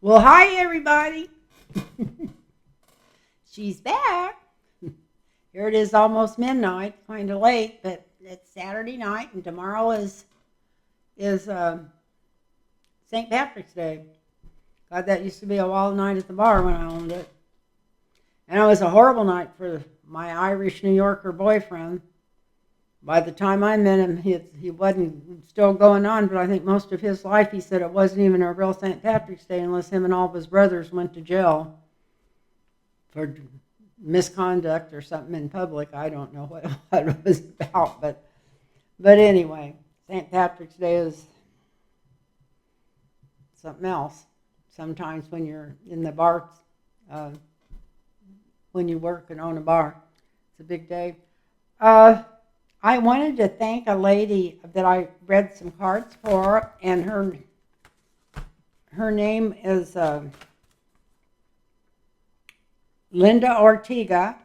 Well, hi, everybody. She's back. Here it is, almost midnight, kind of late, but it's Saturday night, and tomorrow is St. Patrick's Day. God, that used to be a wild night at the bar when I owned it, and it was a horrible night for my Irish New Yorker boyfriend. By the time I met him, he wasn't still going on, but I think most of his life he said it wasn't even a real St. Patrick's Day unless him and all of his brothers went to jail for misconduct or something in public. I don't know what it was about, but anyway, St. Patrick's Day is something else. Sometimes when you're in the bar, uh, when you work and own a bar, it's a big day. Uh, I wanted to thank a lady that I read some cards for, and her name is Linda Ortega.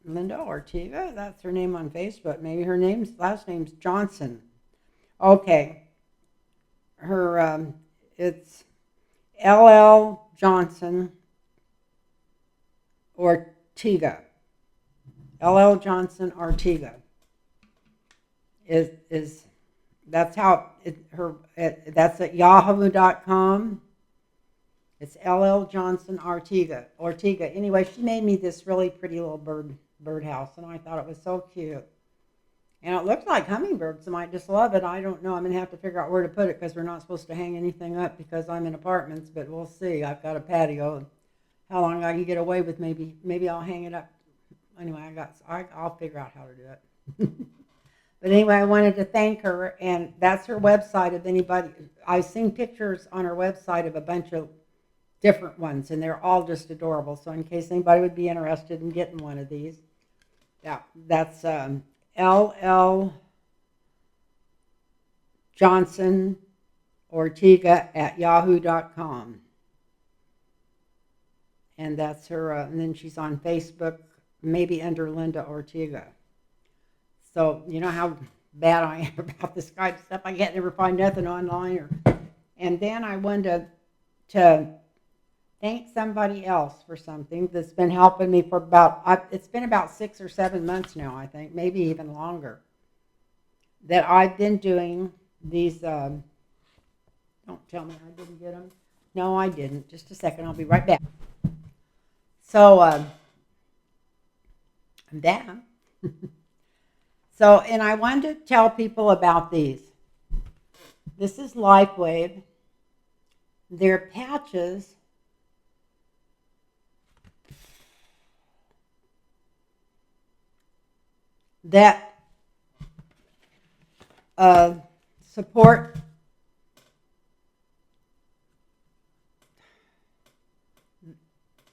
Linda Ortega, that's her name on Facebook. Maybe her last name's Johnson. Okay, her it's LL Johnson Ortega. LL Johnson Ortega is that's how that's at yahoo.com. It's LL Johnson Ortega. Anyway, she made me this really pretty little birdhouse, and I thought it was so cute. And it looks like hummingbirds might just love it. I don't know. I'm going to have to figure out where to put it because we're not supposed to hang anything up because I'm in apartments, but we'll see. I've got a patio. How long I can get away with maybe I'll hang it up. Anyway, I'll figure out how to do it. But anyway, I wanted to thank her, and that's her website. If anybody, I've seen pictures on her website of a bunch of different ones, and they're all just adorable. So in case anybody would be interested in getting one of these, that's LL Johnson Ortega at yahoo.com. And that's her, and then she's on Facebook, maybe under Linda Ortega. So you know how bad I am about this kind of stuff. I can't never find nothing online. And then I wanted to thank somebody else for something that's been helping me for it's been about 6 or 7 months now, I think, maybe even longer, that I've been doing these, don't tell me I didn't get them. No, I didn't. Just a second, I'll be right back. So, I'm down. So, and I wanted to tell people about these. This is LifeWave. They're patches that support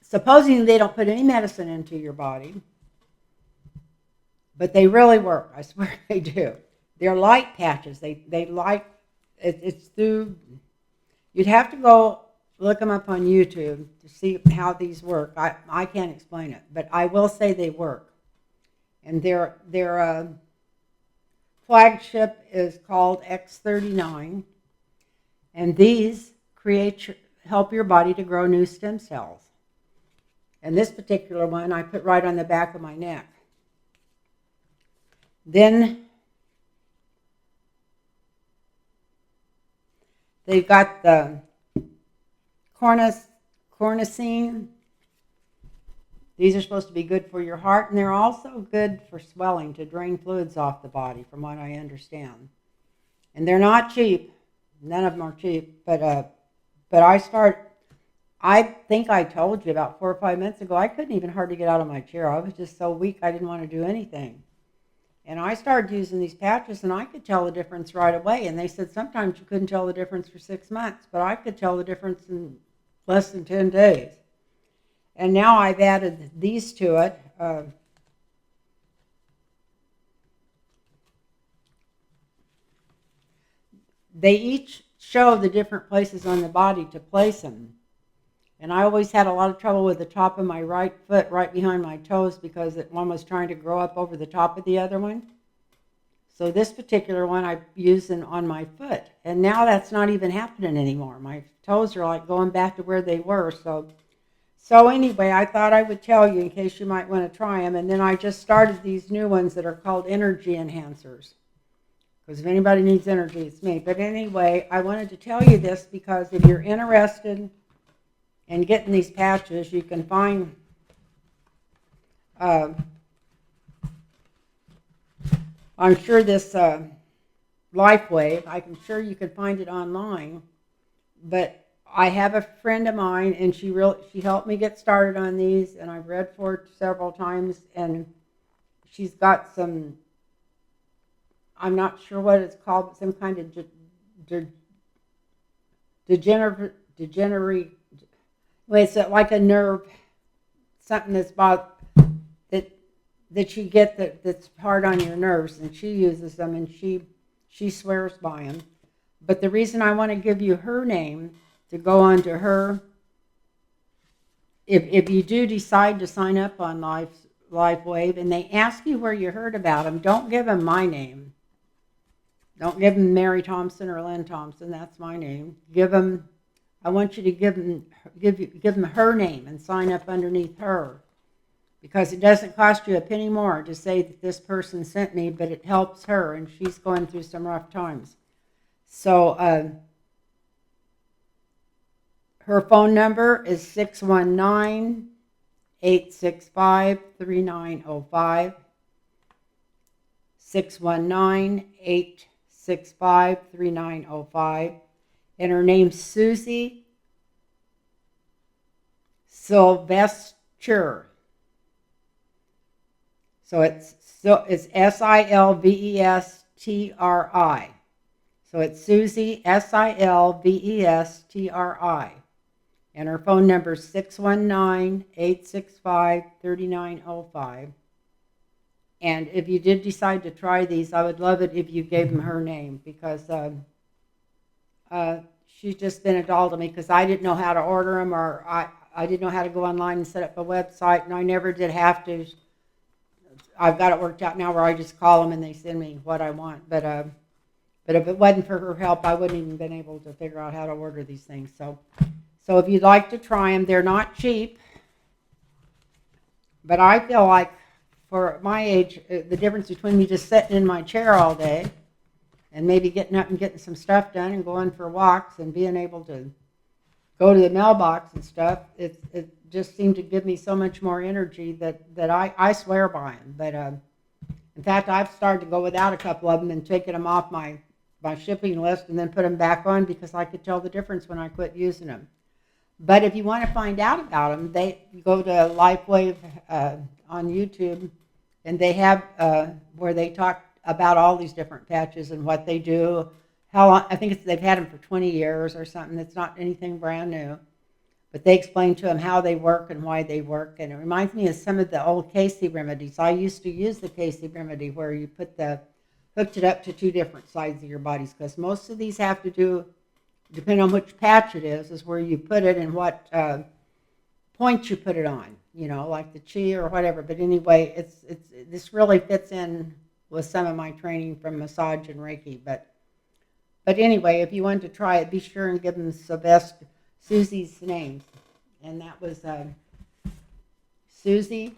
supposing they don't put any medicine into your body, but they really work. I swear they do. They're light patches. They light. It's through. You'd have to go look them up on YouTube to see how these work. I can't explain it, but I will say they work. And their flagship is called X39, and these help your body to grow new stem cells. And this particular one I put right on the back of my neck. Then they've got the cornicine. These are supposed to be good for your heart, and they're also good for swelling, to drain fluids off the body, from what I understand. And they're not cheap. None of them are cheap. But I think I told you about 4 or 5 minutes ago, I couldn't even hardly get out of my chair. I was just so weak I didn't want to do anything. And I started using these patches, and I could tell the difference right away. And they said sometimes you couldn't tell the difference for 6 months, but I could tell the difference in less than 10 days. And now I've added these to it. They each show the different places on the body to place them. And I always had a lot of trouble with the top of my right foot, right behind my toes, because one was trying to grow up over the top of the other one. So this particular one I'm using on my foot. And now that's not even happening anymore. My toes are like going back to where they were. So anyway, I thought I would tell you in case you might want to try them. And then I just started these new ones that are called energy enhancers. Because if anybody needs energy, it's me. But anyway, I wanted to tell you this because if you're interested in getting these patches, you can find I'm sure this LifeWave, I'm sure you can find it online, but I have a friend of mine, and she helped me get started on these, and I've read for it several times, and she's got some, I'm not sure what it's called, but some kind of degenerate, well, it's like a nerve, something that's about that you get that's hard on your nerves, and she uses them, and she swears by them. But the reason I want to give you her name to go on to her, if you do decide to sign up on LifeWave and they ask you where you heard about them, don't give them my name. Don't give them Mary Thompson or Lynn Thompson. That's my name. I want you to give them her name and sign up underneath her. Because it doesn't cost you a penny more to say that this person sent me, but it helps her, and she's going through some rough times. So her phone number is 619-865-3905, 619-865-3905, and her name's Susie Sylvester. So it's Silvestri. So it's Susie, Silvestri. And her phone number is 619-865-3905. And if you did decide to try these, I would love it if you gave them her name, because she's just been a doll to me, because I didn't know how to order them, or I didn't know how to go online and set up a website, and I never did have to. I've got it worked out now where I just call them and they send me what I want. But if it wasn't for her help, I wouldn't even been able to figure out how to order these things. So if you'd like to try them, they're not cheap. But I feel like for my age, the difference between me just sitting in my chair all day and maybe getting up and getting some stuff done and going for walks and being able to go to the mailbox and stuff, it just seemed to give me so much more energy that I swear by them. But in fact, I've started to go without a couple of them and taking them off my shipping list and then put them back on, because I could tell the difference when I quit using them. But if you want to find out about them, you go to LifeWave on YouTube, and they have where they talk about all these different patches and what they do. How long, I think they've had them for 20 years or something. It's not anything brand new. But they explain to them how they work and why they work. And it reminds me of some of the old Casey remedies. I used to use the Casey remedy where you hooked it up to two different sides of your bodies, because most of these have to do, depending on which patch it is where you put it and what point you put it on, like the chi or whatever. But anyway, this really fits in with some of my training from massage and Reiki. But anyway, if you want to try it, be sure and give them Susie's names. And that was Susie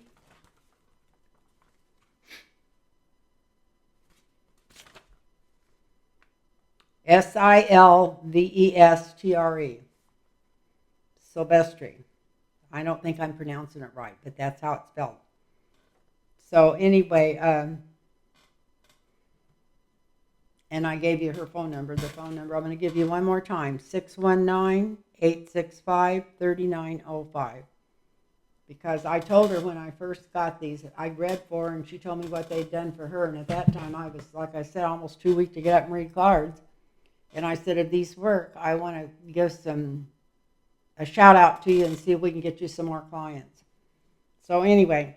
Silvestre. Silvestri. I don't think I'm pronouncing it right, but that's how it's spelled. So anyway, and I gave you her phone number, the phone number. I'm going to give you one more time, 619-865-3905. Because I told her when I first got these, I read for her, and she told me what they'd done for her. And at that time, I was, like I said, almost too weak to get up and read cards. And I said, if these work, I want to give a shout out to you and see if we can get you some more clients. So anyway,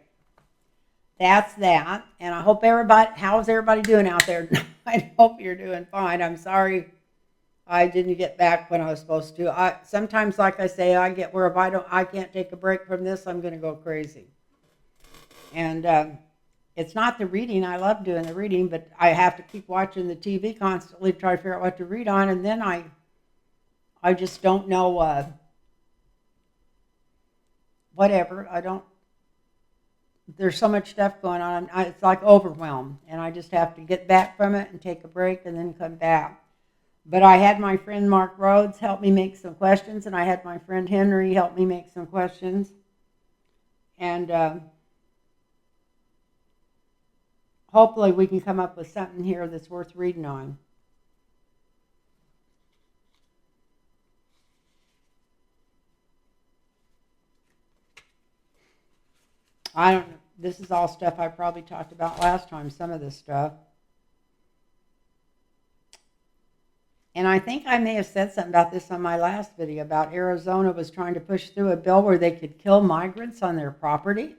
that's that. And I hope how's everybody doing out there? I hope you're doing fine. I'm sorry I didn't get back when I was supposed to. Sometimes, like I say, I get where if I can't take a break from this, I'm going to go crazy. And it's not the reading. I love doing the reading, but I have to keep watching the TV constantly to try to figure out what to read on, and then I just don't know, whatever. I don't, there's so much stuff going on. It's like overwhelmed, and I just have to get back from it and take a break and then come back. But I had my friend Mark Rhodes help me make some questions, and I had my friend Henry help me make some questions. And hopefully we can come up with something here that's worth reading on. I don't know. This is all stuff I probably talked about last time, some of this stuff. And I think I may have said something about this on my last video, about Arizona was trying to push through a bill where they could kill migrants on their property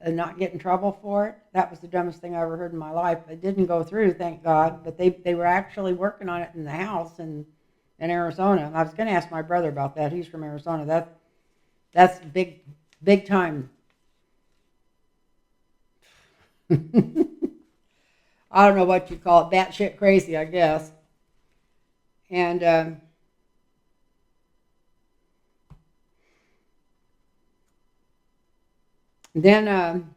and not get in trouble for it. That was the dumbest thing I ever heard in my life. It didn't go through, thank God, but they were actually working on it in the House in Arizona. I was going to ask my brother about that. He's from Arizona. That's big time. I don't know what you call it, batshit crazy, I guess. And then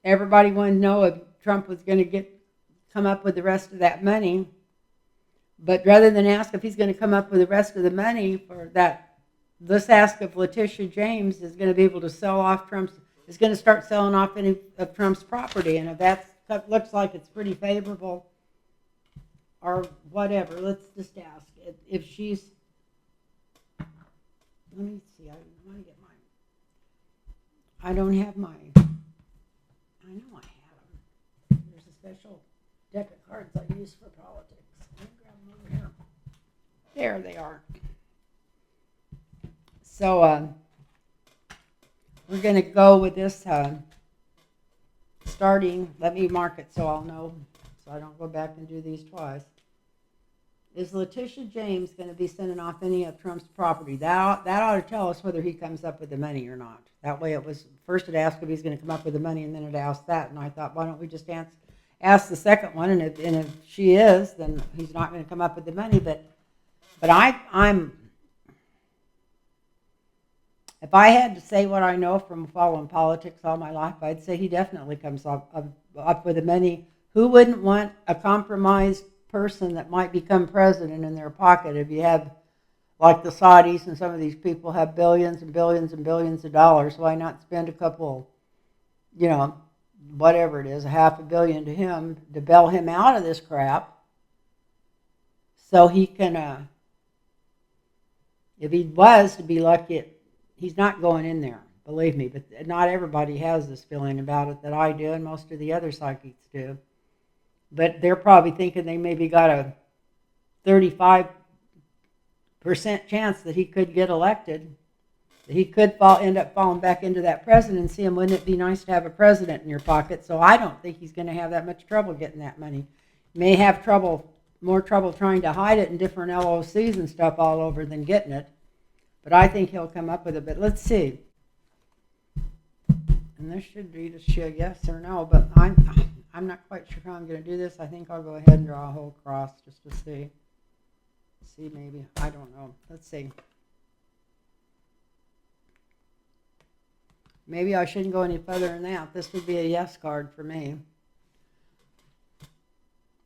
everybody wanted to know if Trump was going to come up with the rest of that money. But rather than ask if he's going to come up with the rest of the money for that, let's ask if Letitia James is going to be able to is going to start selling off any of Trump's property. And if that looks like it's pretty favorable or whatever, let's just ask if she's, let me see, I want to get mine. I don't have mine. I know I have them. There's a special deck of cards I use for politics. Let me grab them over here. There they are. So we're going to go with this starting. Let me mark it so I'll know, so I don't go back and do these twice. Is Letitia James going to be sending off any of Trump's property? That ought to tell us whether he comes up with the money or not. That way it was, first it asked if he's going to come up with the money, and then it asked that. And I thought, why don't we just ask the second one, and if she is, then he's not going to come up with the money. But I'm, if I had to say what I know from following politics all my life, I'd say he definitely comes up with the money. Who wouldn't want a compromised person that might become president in their pocket? If you have, like the Saudis and some of these people have billions and billions and billions of dollars, why not spend a couple, whatever it is, $500 million to him to bail him out of this crap, so he can, if he was to be lucky, he's not going in there, believe me, but not everybody has this feeling about it that I do and most of the other psychics do. But they're probably thinking they maybe got a 35% chance that he could get elected, that he could end up falling back into that presidency, and wouldn't it be nice to have a president in your pocket? So I don't think he's going to have that much trouble getting that money. He may have more trouble trying to hide it in different LOCs and stuff all over than getting it. But I think he'll come up with it. But let's see. And this should be just a yes or no, but I'm not quite sure how I'm going to do this. I think I'll go ahead and draw a whole cross just to see. See, maybe. I don't know. Let's see. Maybe I shouldn't go any further than that. This would be a yes card for me.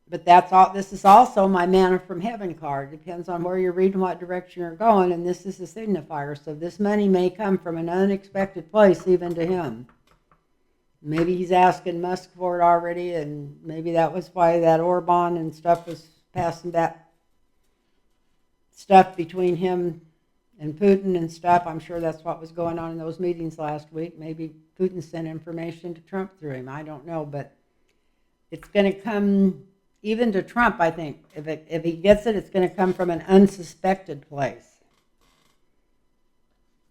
But that's all. This is also my manna from heaven card. Depends on where you're reading, what direction you're going, and this is a signifier. So this money may come from an unexpected place, even to him. Maybe he's asking Musk for it already, and maybe that was why that Orban and stuff was passing that stuff between him and Putin and stuff. I'm sure that's what was going on in those meetings last week. Maybe Putin sent information to Trump through him. I don't know, but it's going to come even to Trump, I think. If he gets it, it's going to come from an unsuspected place.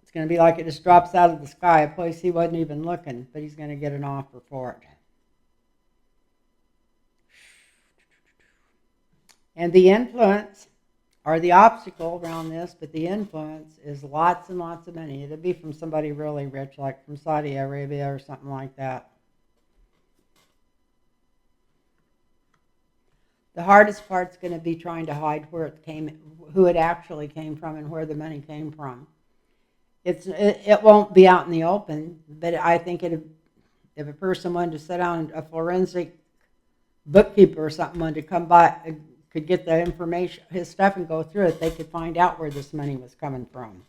It's going to be like it just drops out of the sky, a place he wasn't even looking, but he's going to get an offer for it. And the influence, or the obstacle around this, but the influence is lots and lots of money. It'll be from somebody really rich, like from Saudi Arabia or something like that. The hardest part's going to be trying to hide who it actually came from and where the money came from. It won't be out in the open, but I think if a person wanted to sit down, a forensic bookkeeper or something wanted to come by, could get the information, his stuff, and go through it, they could find out where this money was coming from.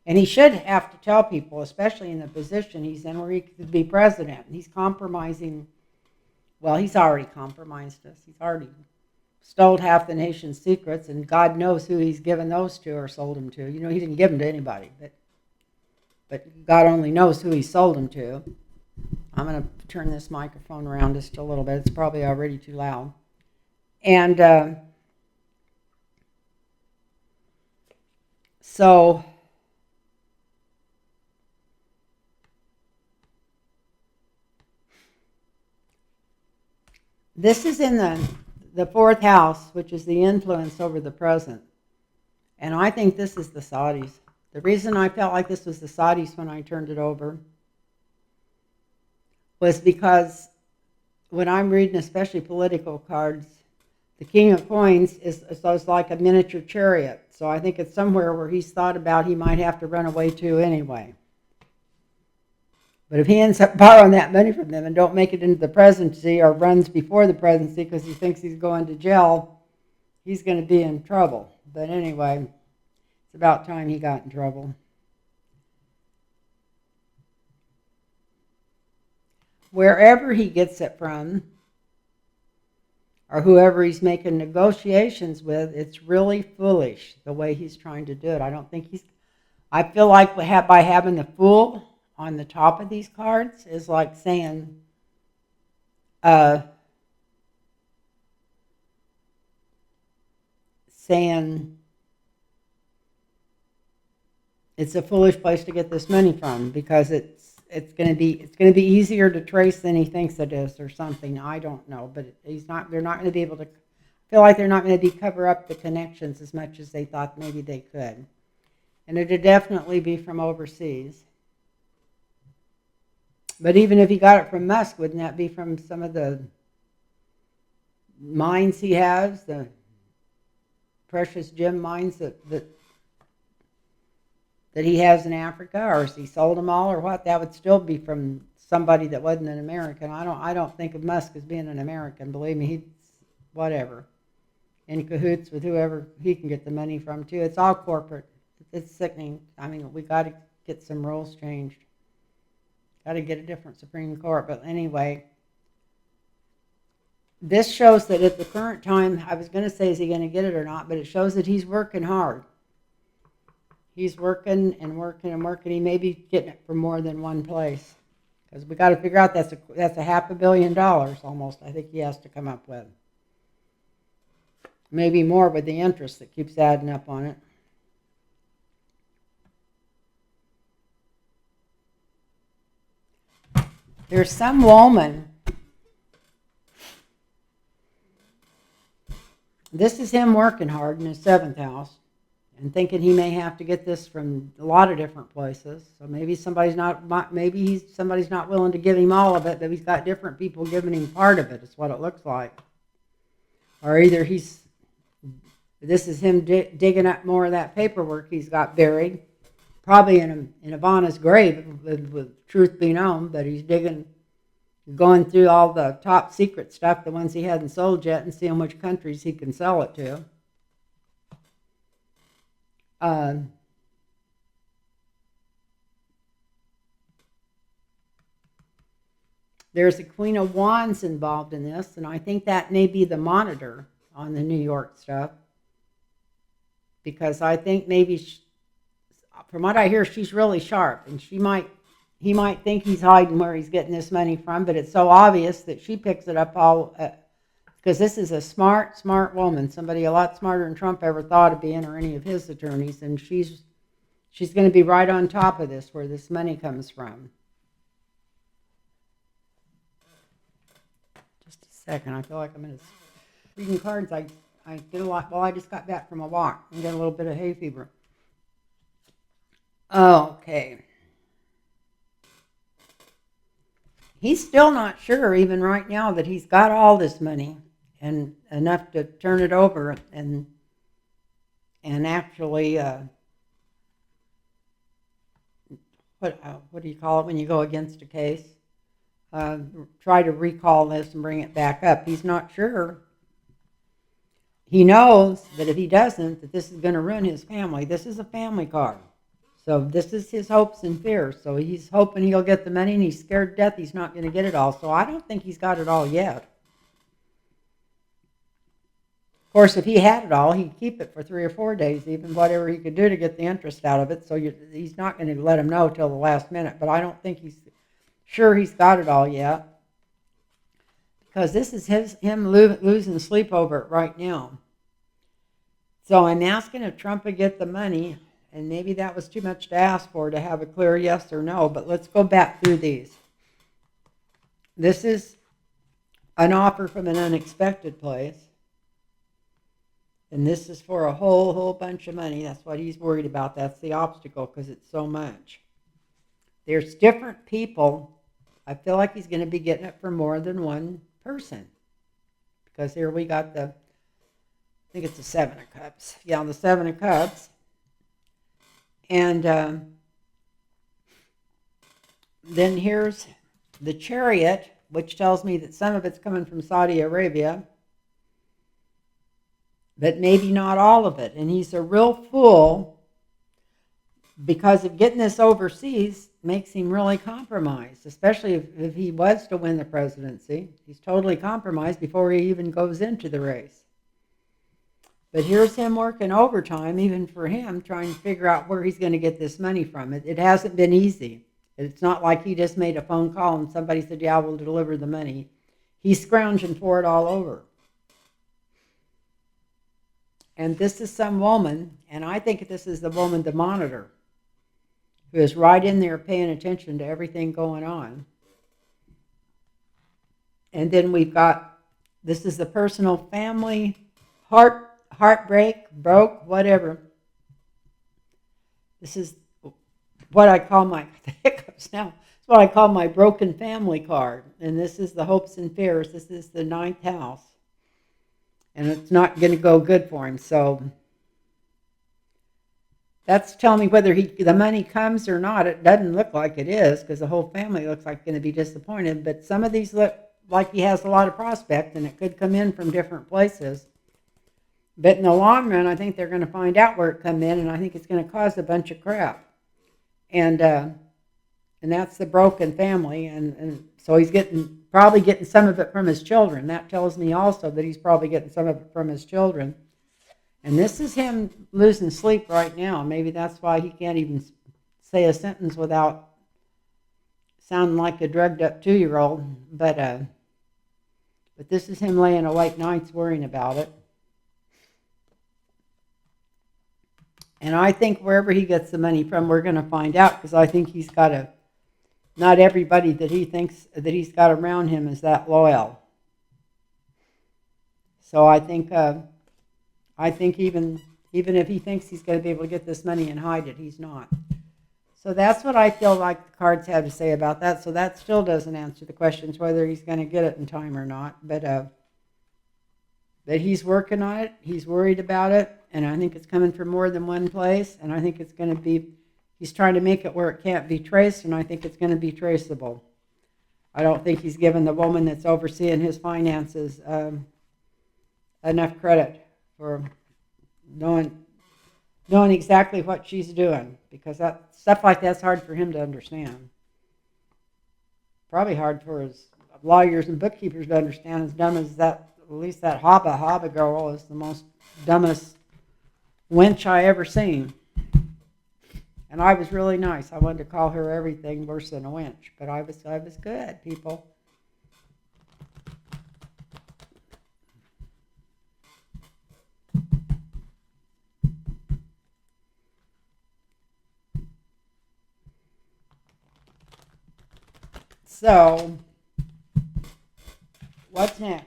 And he should have to tell people, especially in the position he's in where he could be president. He's compromising, well, he's already compromised us. He's already stole half the nation's secrets, and God knows who he's given those to or sold them to. You know, he didn't give them to anybody, but God only knows who he sold them to. I'm going to turn this microphone around just a little bit. It's probably already too loud. And so this is in the fourth house, which is the influence over the present. And I think this is the Saudis. The reason I felt like this was the Saudis when I turned it over was because when I'm reading, especially political cards, the King of Coins is like a miniature chariot. So I think it's somewhere where he's thought about he might have to run away to anyway. But if he ends up borrowing that money from them and don't make it into the presidency or runs before the presidency because he thinks he's going to jail, he's going to be in trouble. But anyway, it's about time he got in trouble. Wherever he gets it from, or whoever he's making negotiations with, it's really foolish the way he's trying to do it. I feel like by having the Fool on the top of these cards is like saying, it's a foolish place to get this money from because it's going to be easier to trace than he thinks it is or something. I don't know, but they're not going to be able to, feel like they're not going to cover up the connections as much as they thought maybe they could. And it'd definitely be from overseas. But even if he got it from Musk, wouldn't that be from some of the mines he has, the precious gem mines that he has in Africa, or has he sold them all, or what? That would still be from somebody that wasn't an American. I don't think of Musk as being an American. Believe me, he's whatever, in cahoots with whoever he can get the money from too. It's all corporate. It's sickening. I mean, we got to get some rules changed. Got to get a different Supreme Court. But anyway, this shows that at the current time, I was going to say, is he going to get it or not? But it shows that he's working hard. He's working and working and working. He may be getting it from more than one place. Because we got to figure out that's a $500 million almost, I think he has to come up with. Maybe more with the interest that keeps adding up on it. There's some woman. This is him working hard in his seventh house and thinking he may have to get this from a lot of different places. So maybe somebody's not willing to give him all of it, but he's got different people giving him part of it. Is what it looks like. Or either this is him digging up more of that paperwork he's got buried, probably in Ivana's grave, with truth be known. But he's going through all the top secret stuff, the ones he hadn't sold yet, and seeing which countries he can sell it to. There's a Queen of Wands involved in this, and I think that may be the monitor on the New York stuff. Because I think maybe, from what I hear, she's really sharp, and he might think he's hiding where he's getting this money from, but it's so obvious that she picks it up all, because this is a smart woman, somebody a lot smarter than Trump ever thought of being, or any of his attorneys, and she's going to be right on top of this, where this money comes from. Just a second, I feel like I'm reading cards. I get a lot. Well, I just got back from a walk and got a little bit of hay fever. Okay. He's still not sure, even right now, that he's got all this money. and enough to turn it over and actually what do you call it when you go against a case? Try to recall this and bring it back up. He's not sure. He knows that if he doesn't, that this is going to ruin his family. This is a family card. So this is his hopes and fears. So he's hoping he'll get the money, and he's scared to death he's not going to get it all. So I don't think he's got it all yet. Of course, if he had it all, he'd keep it for 3 or 4 days, even whatever he could do to get the interest out of it. So he's not going to let him know till the last minute. But I don't think he's sure he's got it all yet, because this is him losing sleep over it right now. So I'm asking if Trump would get the money, and maybe that was too much to ask for to have a clear yes or no, but let's go back through these. This is an offer from an unexpected place, and this is for a whole bunch of money. That's what he's worried about. That's the obstacle, because it's so much. There's different people. I feel like he's going to be getting it from more than one person, because here we got I think it's the 7 of Cups. Yeah, the 7 of Cups. And then here's the Chariot, which tells me that some of it's coming from Saudi Arabia, but maybe not all of it. And he's a real fool, because of getting this overseas makes him really compromised, especially if he was to win the presidency. He's totally compromised before he even goes into the race. But here's him working overtime, even for him, trying to figure out where he's going to get this money from. It hasn't been easy. It's not like he just made a phone call and somebody said, yeah, we'll deliver the money. He's scrounging for it all over. And this is some woman, and I think this is the woman to monitor, who is right in there paying attention to everything going on. And then we've got, this is the personal family, heartbreak, broke, whatever. This is what I call my, the hiccups now, it's what I call my broken family card. And this is the hopes and fears. This is the 9th house. And it's not going to go good for him. So that's telling me whether the money comes or not. It doesn't look like it is, because the whole family looks like going to be disappointed. But some of these look like he has a lot of prospect, and it could come in from different places. But in the long run, I think they're going to find out where it come in, and I think it's going to cause a bunch of crap. And that's the broken family, and so he's probably getting some of it from his children. That tells me also that he's probably getting some of it from his children. And this is him losing sleep right now. Maybe that's why he can't even say a sentence without sounding like a drugged up 2-year-old. But this is him laying awake nights worrying about it. And I think wherever he gets the money from, we're going to find out, because I think he's got not everybody that he thinks that he's got around him is that loyal. So I think even if he thinks he's going to be able to get this money and hide it, he's not. So that's what I feel like the cards have to say about that. So that still doesn't answer the questions whether he's going to get it in time or not. But he's working on it. He's worried about it. And I think it's coming from more than one place. And I think it's going to be, he's trying to make it where it can't be traced. And I think it's going to be traceable. I don't think he's given the woman that's overseeing his finances enough credit for knowing exactly what she's doing, because stuff like that's hard for him to understand. Probably hard for his lawyers and bookkeepers to understand. As dumb as that, at least that Haba girl is the most dumbest wench I ever seen. And I was really nice. I wanted to call her everything worse than a wench, but I was good, people. So, what's next?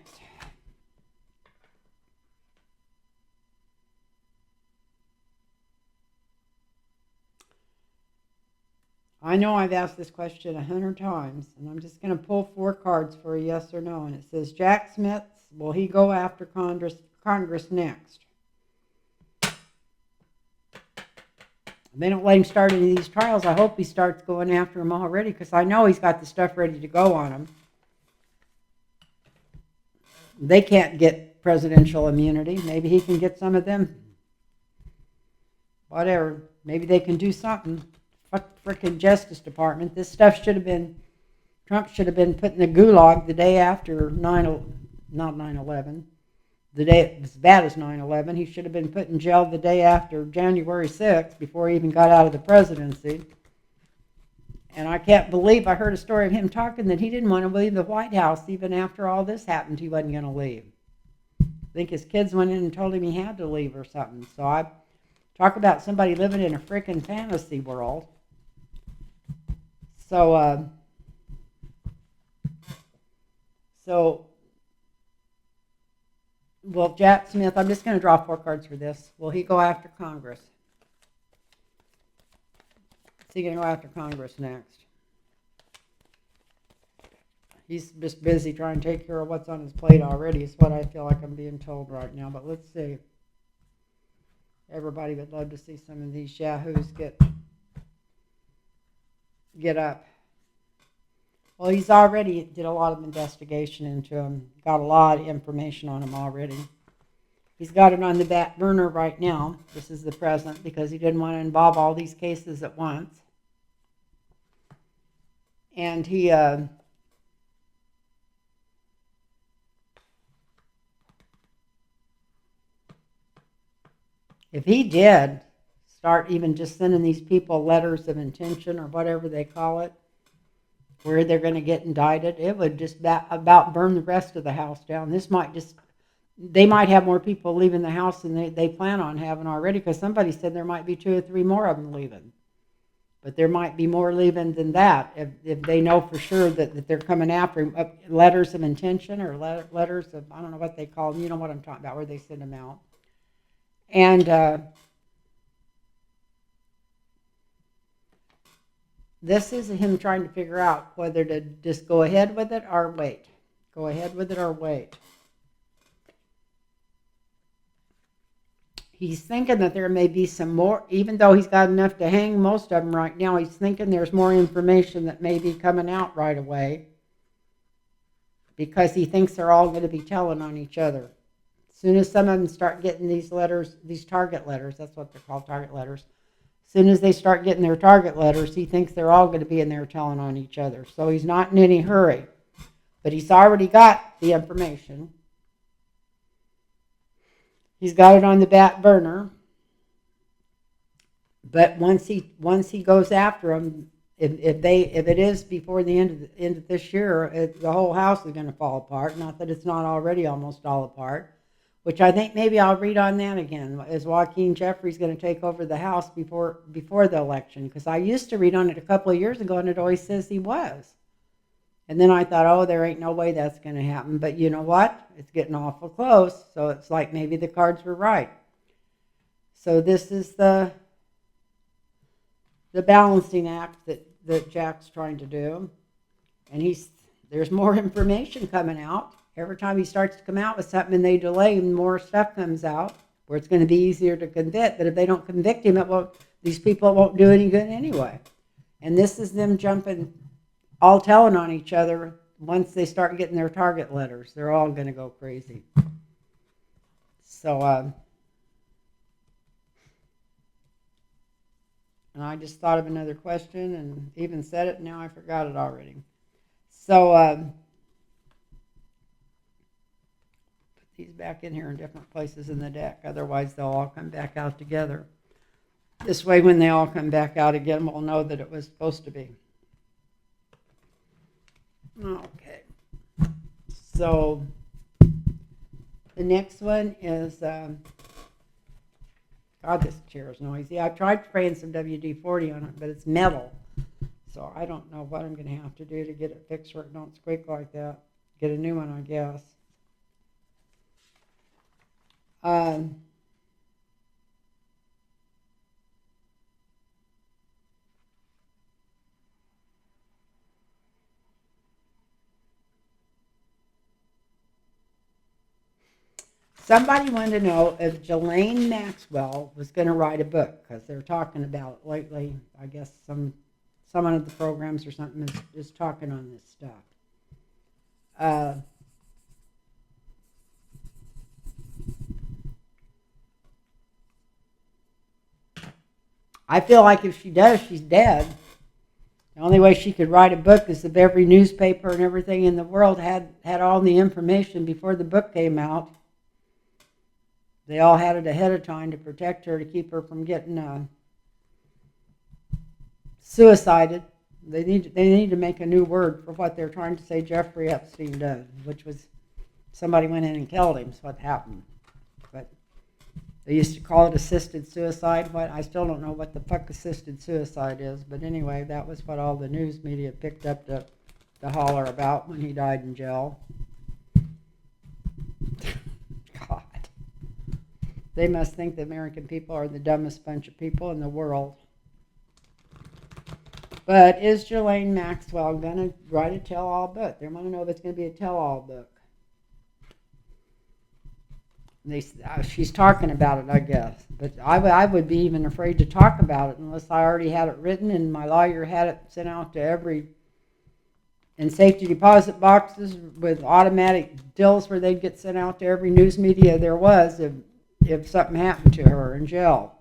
I know I've asked this question 100 times, and I'm just going to pull 4 cards for a yes or no. And it says Jack Smith's Will he go after Congress next? If they don't let him start any of these trials, I hope he starts going after them already, because I know he's got the stuff ready to go on them. They can't get presidential immunity. Maybe he can get some of them. Whatever. Maybe they can do something. Fuck frickin' Justice Department. This stuff should have been, Trump should have been put in the gulag the day after not 9/11. The day, as bad as 9/11, he should have been put in jail the day after January 6th before he even got out of the presidency. And I can't believe I heard a story of him talking that he didn't want to leave the White House even after all this happened. He wasn't going to leave. I think his kids went in and told him he had to leave or something. So I talk about somebody living in a freaking fantasy world. So well, Jack Smith, I'm just going to draw 4 cards for this. Will he go after Congress? Is he going to go after Congress next? He's just busy trying to take care of what's on his plate already, is what I feel like I'm being told right now. But let's see. Everybody would love to see some of these yahoos get up. Well, he's already did a lot of investigation into him. Got a lot of information on him already. He's got it on the back burner right now. This is the present, because he didn't want to involve all these cases at once. And he if he did start even just sending these people letters of intention or whatever they call it, where they're going to get indicted, it would just about burn the rest of the house down. This might just, they might have more people leaving the house than they plan on having already, because somebody said there might be 2 or 3 more of them leaving. But there might be more leaving than that if they know for sure that they're coming after him. Letters of intention or letters of, I don't know what they call them. You know what I'm talking about, where they send them out. And this is him trying to figure out whether to just go ahead with it or wait. Go ahead with it or wait. He's thinking that there may be some more, even though he's got enough to hang most of them right now, he's thinking there's more information that may be coming out right away, because he thinks they're all going to be telling on each other. As soon as some of them start getting these letters, these target letters, that's what they're called, target letters. As soon as they start getting their target letters, he thinks they're all going to be in there telling on each other. So he's not in any hurry. But he's already got the information. He's got it on the back burner. But once he goes after them, if it is before the end of this year, the whole house is going to fall apart. Not that it's not already almost all apart. Which I think maybe I'll read on that again. Is Joaquin Jeffrey's going to take over the House before the election? Because I used to read on it a couple of years ago, and it always says he was. And then I thought, oh, there ain't no way that's going to happen. But you know what? It's getting awful close. So it's like maybe the cards were right. So this is the balancing act that Jack's trying to do. And there's more information coming out. Every time he starts to come out with something and they delay, more stuff comes out where it's going to be easier to convict. But if they don't convict him, these people won't do any good anyway. And this is them jumping, all telling on each other. Once they start getting their target letters, they're all going to go crazy. So, and I just thought of another question and even said it, and now I forgot it already. So, these back in here in different places in the deck. Otherwise, they'll all come back out together. This way, when they all come back out again, we'll know that it was supposed to be. Okay. So, the next one is, God, this chair is noisy. I tried spraying some WD-40 on it, but it's metal. So, I don't know what I'm going to have to do to get it fixed where it don't squeak like that. Get a new one, I guess. Somebody wanted to know if Ghislaine Maxwell was going to write a book because they're talking about it lately. I guess someone of the programs or something is talking on this stuff. I feel like if she does, she's dead. The only way she could write a book is if every newspaper and everything in the world had all the information before the book came out. They all had it ahead of time to protect her, to keep her from getting suicided. They need to make a new word for what they're trying to say Jeffrey Epstein did, which was somebody went in and killed him. Is what happened. But they used to call it assisted suicide. What I still don't know what the fuck assisted suicide is. But anyway, that was what all the news media picked up to holler about when he died in jail. God. They must think the American people are the dumbest bunch of people in the world. But is Ghislaine Maxwell going to write a tell-all book? They want to know if it's going to be a tell-all book. She's talking about it, I guess. But I would be even afraid to talk about it unless I already had it written and my lawyer had it sent out to in safety deposit boxes with automatic dills where they'd get sent out to every news media there was if something happened to her in jail.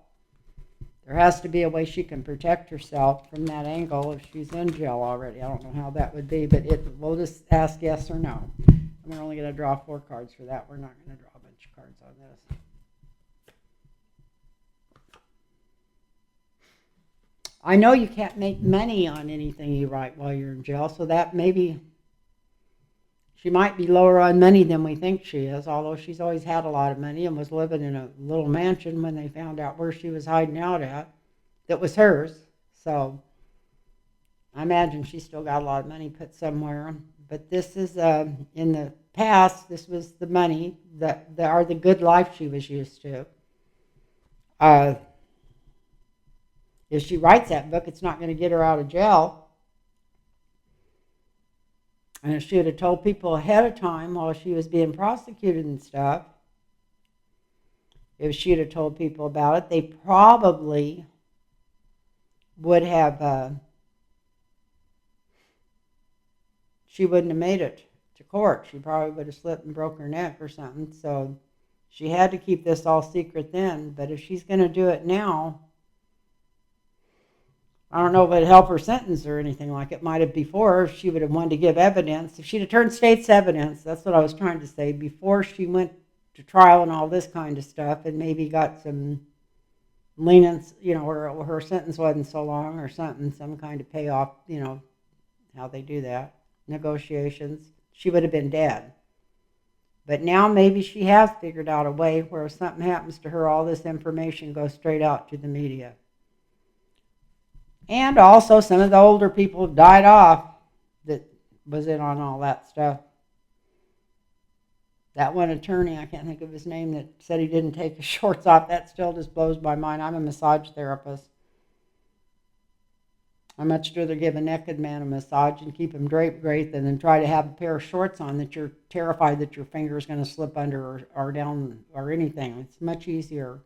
There has to be a way she can protect herself from that angle if she's in jail already. I don't know how that would be, but we'll just ask yes or no. And we're only going to draw 4 cards for that. We're not going to draw a bunch of cards on this. I know you can't make money on anything you write while you're in jail, so that maybe she might be lower on money than we think she is, although she's always had a lot of money and was living in a little mansion when they found out where she was hiding out at that was hers. So I imagine she's still got a lot of money put somewhere. But this is, in the past, this was the money, or the good life she was used to. If she writes that book, it's not going to get her out of jail. And if she would have told people ahead of time while she was being prosecuted and stuff, if she would have told people about it, they probably would have, she wouldn't have made it to court. She probably would have slipped and broke her neck or something. So she had to keep this all secret then. But if she's going to do it now, I don't know if it'd help her sentence or anything like it might have before. If she would have wanted to give evidence, if she'd have turned state's evidence, that's what I was trying to say, before she went to trial and all this kind of stuff, and maybe got some lenience, or her sentence wasn't so long or something, some kind of payoff, how they do that, negotiations, she would have been dead. But now maybe she has figured out a way where if something happens to her, all this information goes straight out to the media. And also some of the older people died off that was in on all that stuff. That one attorney, I can't think of his name, that said he didn't take his shorts off, that still just blows my mind. I'm a massage therapist. I'd much rather give a naked man a massage and keep him draped great than try to have a pair of shorts on that you're terrified that your finger is going to slip under or down or anything. It's much easier.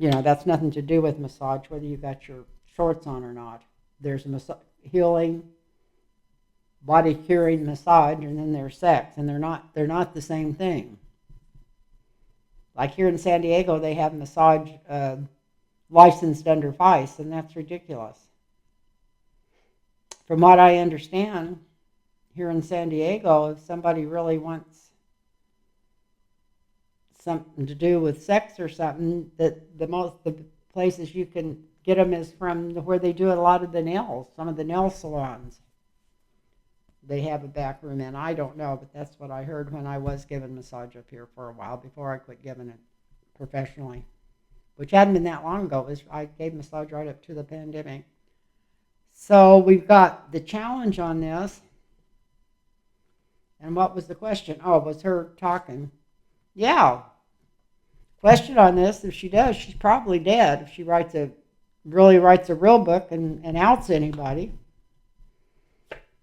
That's nothing to do with massage, whether you got your shorts on or not. There's healing, body curing massage, and then there's sex, and they're not the same thing. Like here in San Diego, they have massage licensed under vice, and that's ridiculous. From what I understand, here in San Diego, if somebody really wants something to do with sex or something, that the places you can get them is from where they do a lot of the nails, some of the nail salons. They have a back room in. I don't know, but that's what I heard when I was giving massage up here for a while before I quit giving it professionally, which hadn't been that long ago. I gave massage right up to the pandemic. So we've got the challenge on this. And what was the question? Oh, it was her talking. Yeah. Question on this, if she does, she's probably dead. If she really writes a real book and outs anybody.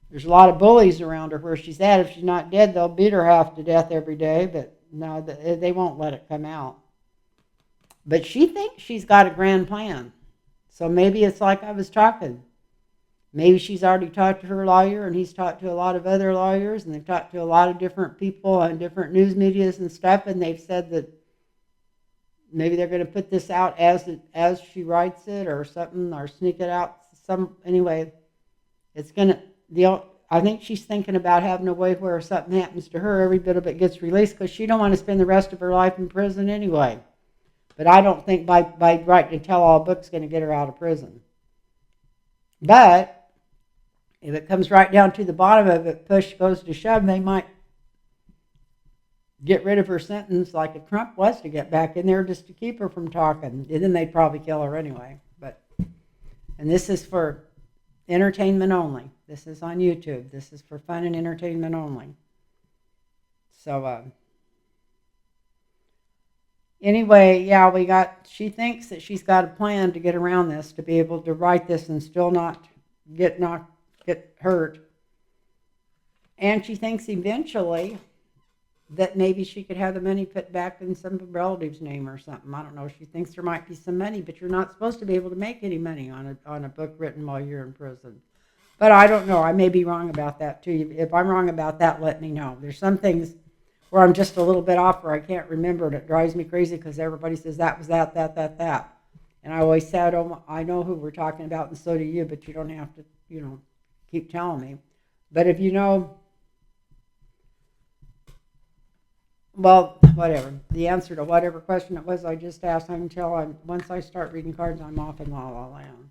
There's a lot of bullies around her where she's at. If she's not dead, they'll beat her half to death every day. But No, they won't let it come out. But she thinks she's got a grand plan. So maybe it's like I was talking. Maybe she's already talked to her lawyer, and he's talked to a lot of other lawyers, and they've talked to a lot of different people on different news medias and stuff, and they've said that maybe they're going to put this out as she writes it or something, or sneak it out anyway. It's going to I think she's thinking about having a way where if something happens to her, every bit of it gets released, because she don't want to spend the rest of her life in prison anyway. But I don't think by writing a tell-all book's going to get her out of prison. But if it comes right down to the bottom of it, push goes to shove, they might get rid of her sentence like if Trump was to get back in there just to keep her from talking. And then they'd probably kill her anyway. And this is for entertainment only. This is on YouTube. This is for fun and entertainment only. So, anyway, yeah, she thinks that she's got a plan to get around this, to be able to write this and still not get hurt. And she thinks eventually that maybe she could have the money put back in some relative's name or something. I don't know. She thinks there might be some money, but you're not supposed to be able to make any money on a book written while you're in prison. But I don't know. I may be wrong about that too. If I'm wrong about that, let me know. There's some things where I'm just a little bit off, where I can't remember, and it drives me crazy because everybody says that was that. And I always said, oh, I know who we're talking about, and so do you, but you don't have to, keep telling me. But if you know, well, whatever. The answer to whatever question it was I just asked, once I start reading cards, I'm off in la la land.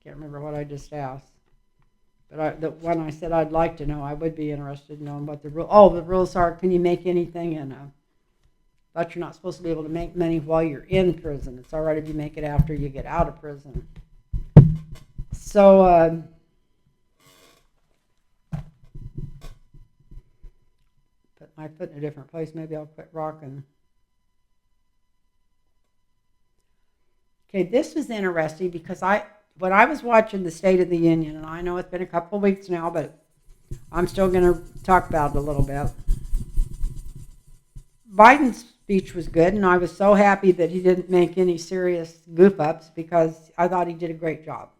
Can't remember what I just asked. But the one I said I'd like to know, I would be interested in knowing what the rules are. Can you make anything in but you're not supposed to be able to make money while you're in prison. It's all right if you make it after you get out of prison. So, put my foot in a different place. Maybe I'll quit rocking. Okay, this was interesting because when I was watching the State of the Union, and I know it's been a couple of weeks now, but I'm still going to talk about it a little bit. Biden's speech was good, and I was so happy that he didn't make any serious goof-ups because I thought he did a great job.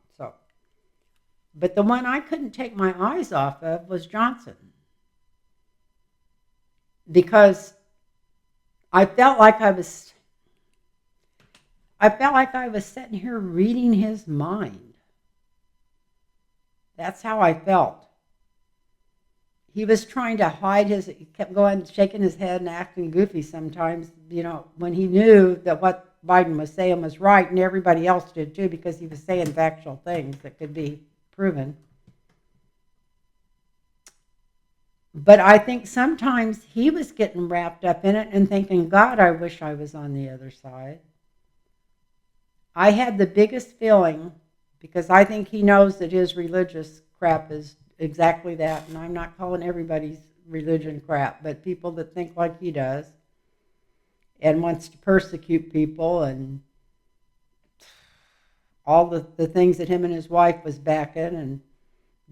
But the one I couldn't take my eyes off of was Johnson, because I felt like I was sitting here reading his mind. That's how I felt. He was trying to hide he kept going, shaking his head and acting goofy sometimes, when he knew that what Biden was saying was right, and everybody else did too, because he was saying factual things that could be proven. But I think sometimes he was getting wrapped up in it and thinking, God, I wish I was on the other side. I had the biggest feeling, because I think he knows that his religious crap is exactly that, and I'm not calling everybody's religion crap, but people that think like he does and wants to persecute people and all the things that him and his wife was backing, and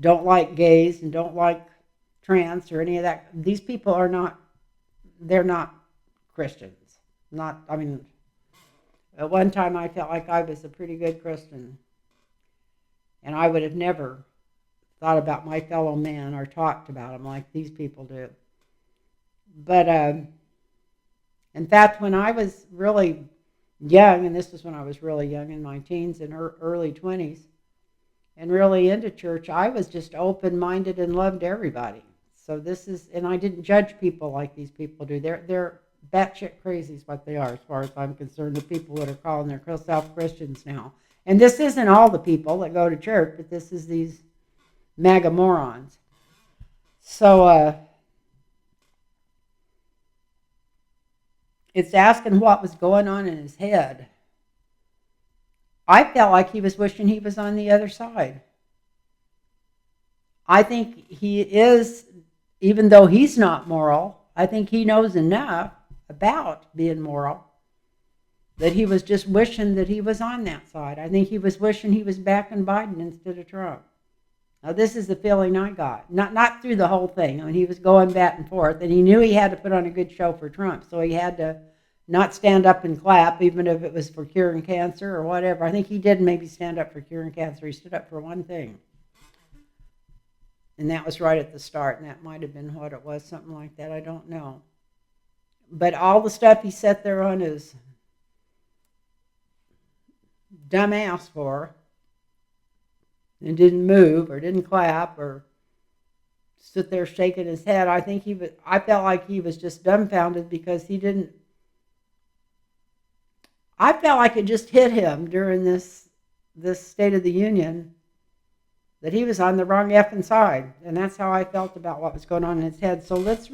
don't like gays and don't like trans or any of that. These people they're not Christians. At one time I felt like I was a pretty good Christian, and I would have never thought about my fellow man or talked about him like these people do. But in fact, when I was really young, and this was when I was really young, in my teens and early 20s, and really into church, I was just open-minded and loved everybody. So and I didn't judge people like these people do. They're batshit crazy is what they are, as far as I'm concerned, the people that are calling themselves Christians now. And this isn't all the people that go to church, but this is these MAGA morons. So it's asking what was going on in his head. I felt like he was wishing he was on the other side. I think he is, even though he's not moral, I think he knows enough about being moral that he was just wishing that he was on that side. I think he was wishing he was backing Biden instead of Trump. Now, this is the feeling I got. Not through the whole thing. I mean, he was going back and forth, and he knew he had to put on a good show for Trump, so he had to not stand up and clap, even if it was for curing cancer or whatever. I think he did maybe stand up for curing cancer. He stood up for one thing, and that was right at the start, and that might have been what it was, something like that. I don't know. But all the stuff he sat there on his dumbass for, and didn't move or didn't clap or stood there shaking his head. I felt like he was just dumbfounded because he didn't. I felt like it just hit him during this State of the Union that he was on the wrong effing side, and that's how I felt about what was going on in his head. So let's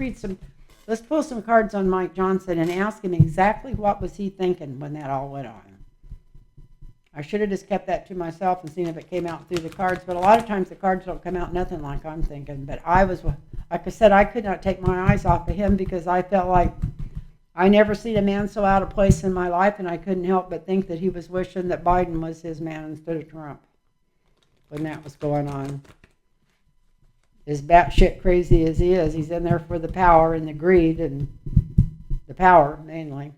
pull some cards on Mike Johnson and ask him exactly what was he thinking when that all went on. I should have just kept that to myself and seen if it came out through the cards, but a lot of times the cards don't come out nothing like I'm thinking. But like I said, I could not take my eyes off of him because I felt like I never seen a man so out of place in my life, and I couldn't help but think that he was wishing that Biden was his man instead of Trump when that was going on. As batshit crazy as he is, he's in there for the power and the greed and the power mainly,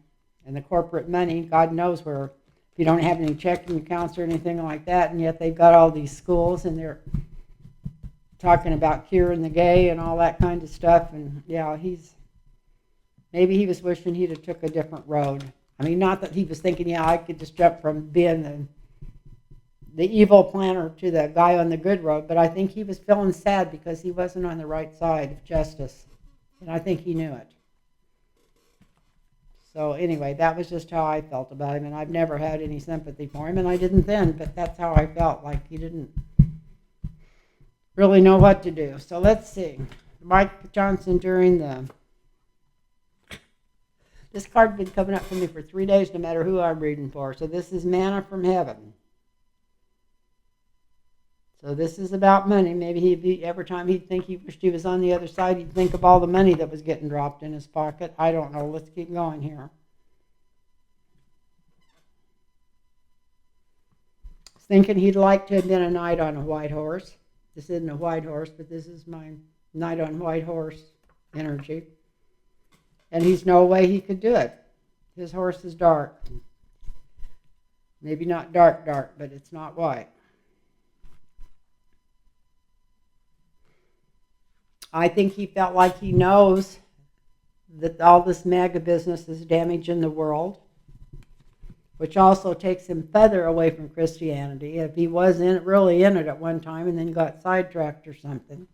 and the corporate money. God knows where. If you don't have any checking accounts or anything like that, and yet they've got all these schools and they're talking about curing the gay and all that kind of stuff. And yeah, maybe he was wishing he'd have took a different road. I mean, not that he was thinking, yeah, I could just jump from being the evil planner to the guy on the good road, but I think he was feeling sad because he wasn't on the right side of justice, and I think he knew it. So anyway, that was just how I felt about him, and I've never had any sympathy for him, and I didn't then, but that's how I felt, like he didn't really know what to do. So let's see. Mike Johnson this card's been coming up for me for 3 days, no matter who I'm reading for. So this is manna from heaven. So this is about money. Maybe every time he'd think he wished he was on the other side, he'd think of all the money that was getting dropped in his pocket. I don't know. Let's keep going here. Thinking he'd like to have been a knight on a white horse. This isn't a white horse, but this is my knight on white horse energy. And he's no way he could do it. His horse is dark. Maybe not dark, but it's not white. I think he felt like he knows that all this MAGA business is damaging the world, which also takes him further away from Christianity if he was really in it at one time and then got sidetracked or something.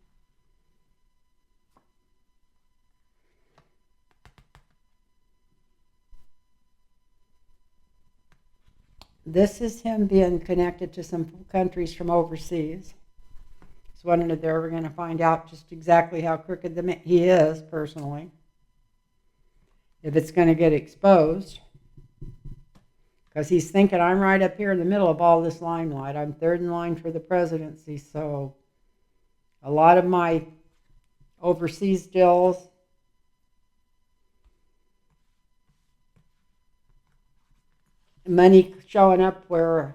This is him being connected to some countries from overseas. He's wondering if they're ever going to find out just exactly how crooked he is personally. If it's going to get exposed. Because he's thinking, I'm right up here in the middle of all this limelight. I'm third in line for the presidency, so a lot of my overseas deals, money showing up where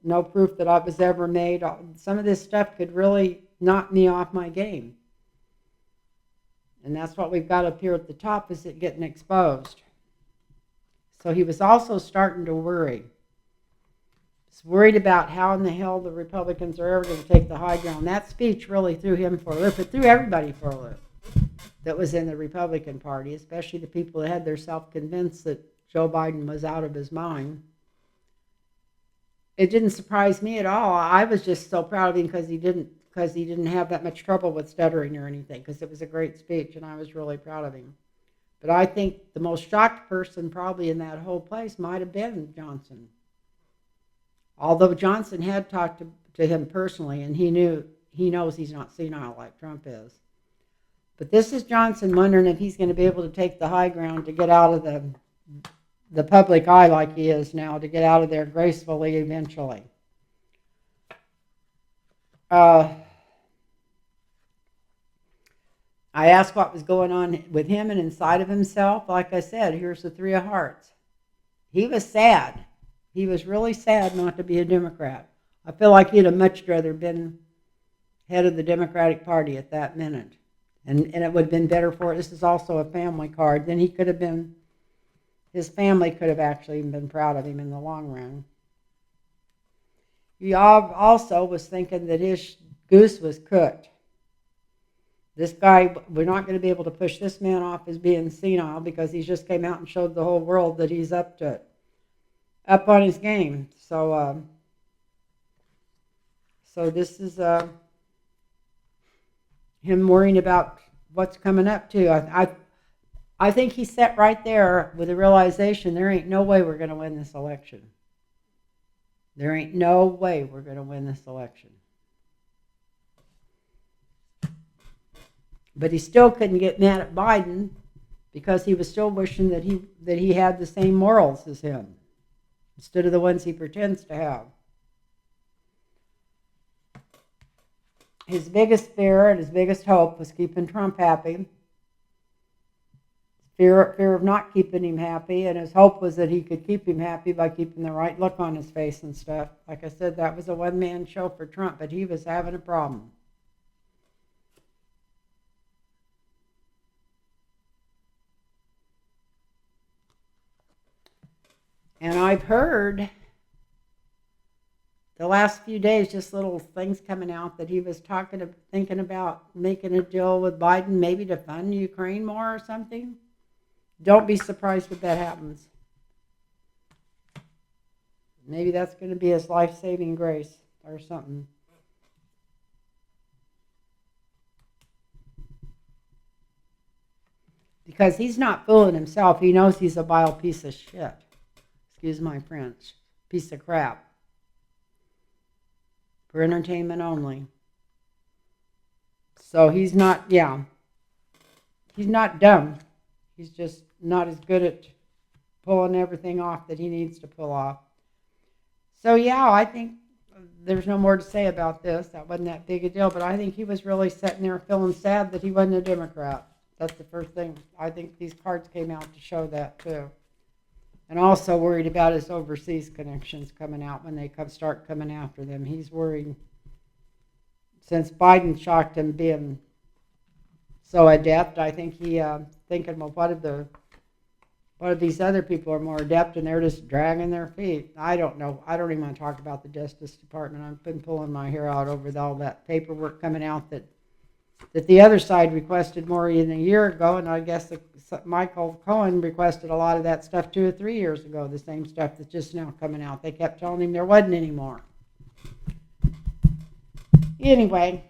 no proof that I was ever made. Some of this stuff could really knock me off my game. And that's what we've got up here at the top, is it getting exposed. So he was also starting to worry. He's worried about how in the hell the Republicans are ever going to take the high ground. That speech really threw him for a loop. It threw everybody for a loop that was in the Republican Party, especially the people that had their self-convinced that Joe Biden was out of his mind. It didn't surprise me at all. I was just so proud of him because he didn't have that much trouble with stuttering or anything, because it was a great speech, and I was really proud of him. But I think the most shocked person probably in that whole place might have been Johnson. Although Johnson had talked to him personally, and he knows he's not senile like Trump is. But this is Johnson wondering if he's going to be able to take the high ground to get out of the public eye like he is now, to get out of there gracefully eventually. I asked what was going on with him and inside of himself. Like I said, here's the Three of Hearts. He was sad. He was really sad not to be a Democrat. I feel like he'd have much rather been head of the Democratic Party at that minute. And it would have been better for it. This is also a family card. Then he could have been, his family could have actually been proud of him in the long run. He also was thinking that his goose was cooked. This guy, we're not going to be able to push this man off as being senile because he just came out and showed the whole world that he's up to it, up on his game. So this is him worrying about what's coming up too. I think he sat right there with the realization there ain't no way we're going to win this election. There ain't no way we're going to win this election. But he still couldn't get mad at Biden because he was still wishing that he had the same morals as him instead of the ones he pretends to have. His biggest fear and his biggest hope was keeping Trump happy. Fear of not keeping him happy, and his hope was that he could keep him happy by keeping the right look on his face and stuff. Like I said, that was a one-man show for Trump, but he was having a problem. And I've heard the last few days just little things coming out that he was thinking about making a deal with Biden, maybe to fund Ukraine more or something. Don't be surprised if that happens. Maybe that's going to be his life-saving grace or something. Because he's not fooling himself. He knows he's a vile piece of shit. Excuse my French. Piece of crap. For entertainment only. So he's not, he's not dumb. He's just not as good at pulling everything off that he needs to pull off. So I think there's no more to say about this. That wasn't that big a deal, but I think he was really sitting there feeling sad that he wasn't a Democrat. That's the first thing. I think these cards came out to show that too. And also worried about his overseas connections coming out when they start coming after them. He's worried since Biden shocked him being so adept. I think he thinking, well, what if these other people are more adept and they're just dragging their feet? I don't know. I don't even want to talk about the Justice Department. I've been pulling my hair out over all that paperwork coming out that the other side requested more than a year ago, and I guess Michael Cohen requested a lot of that stuff 2 or 3 years ago, the same stuff that's just now coming out. They kept telling him there wasn't any more. Anyway,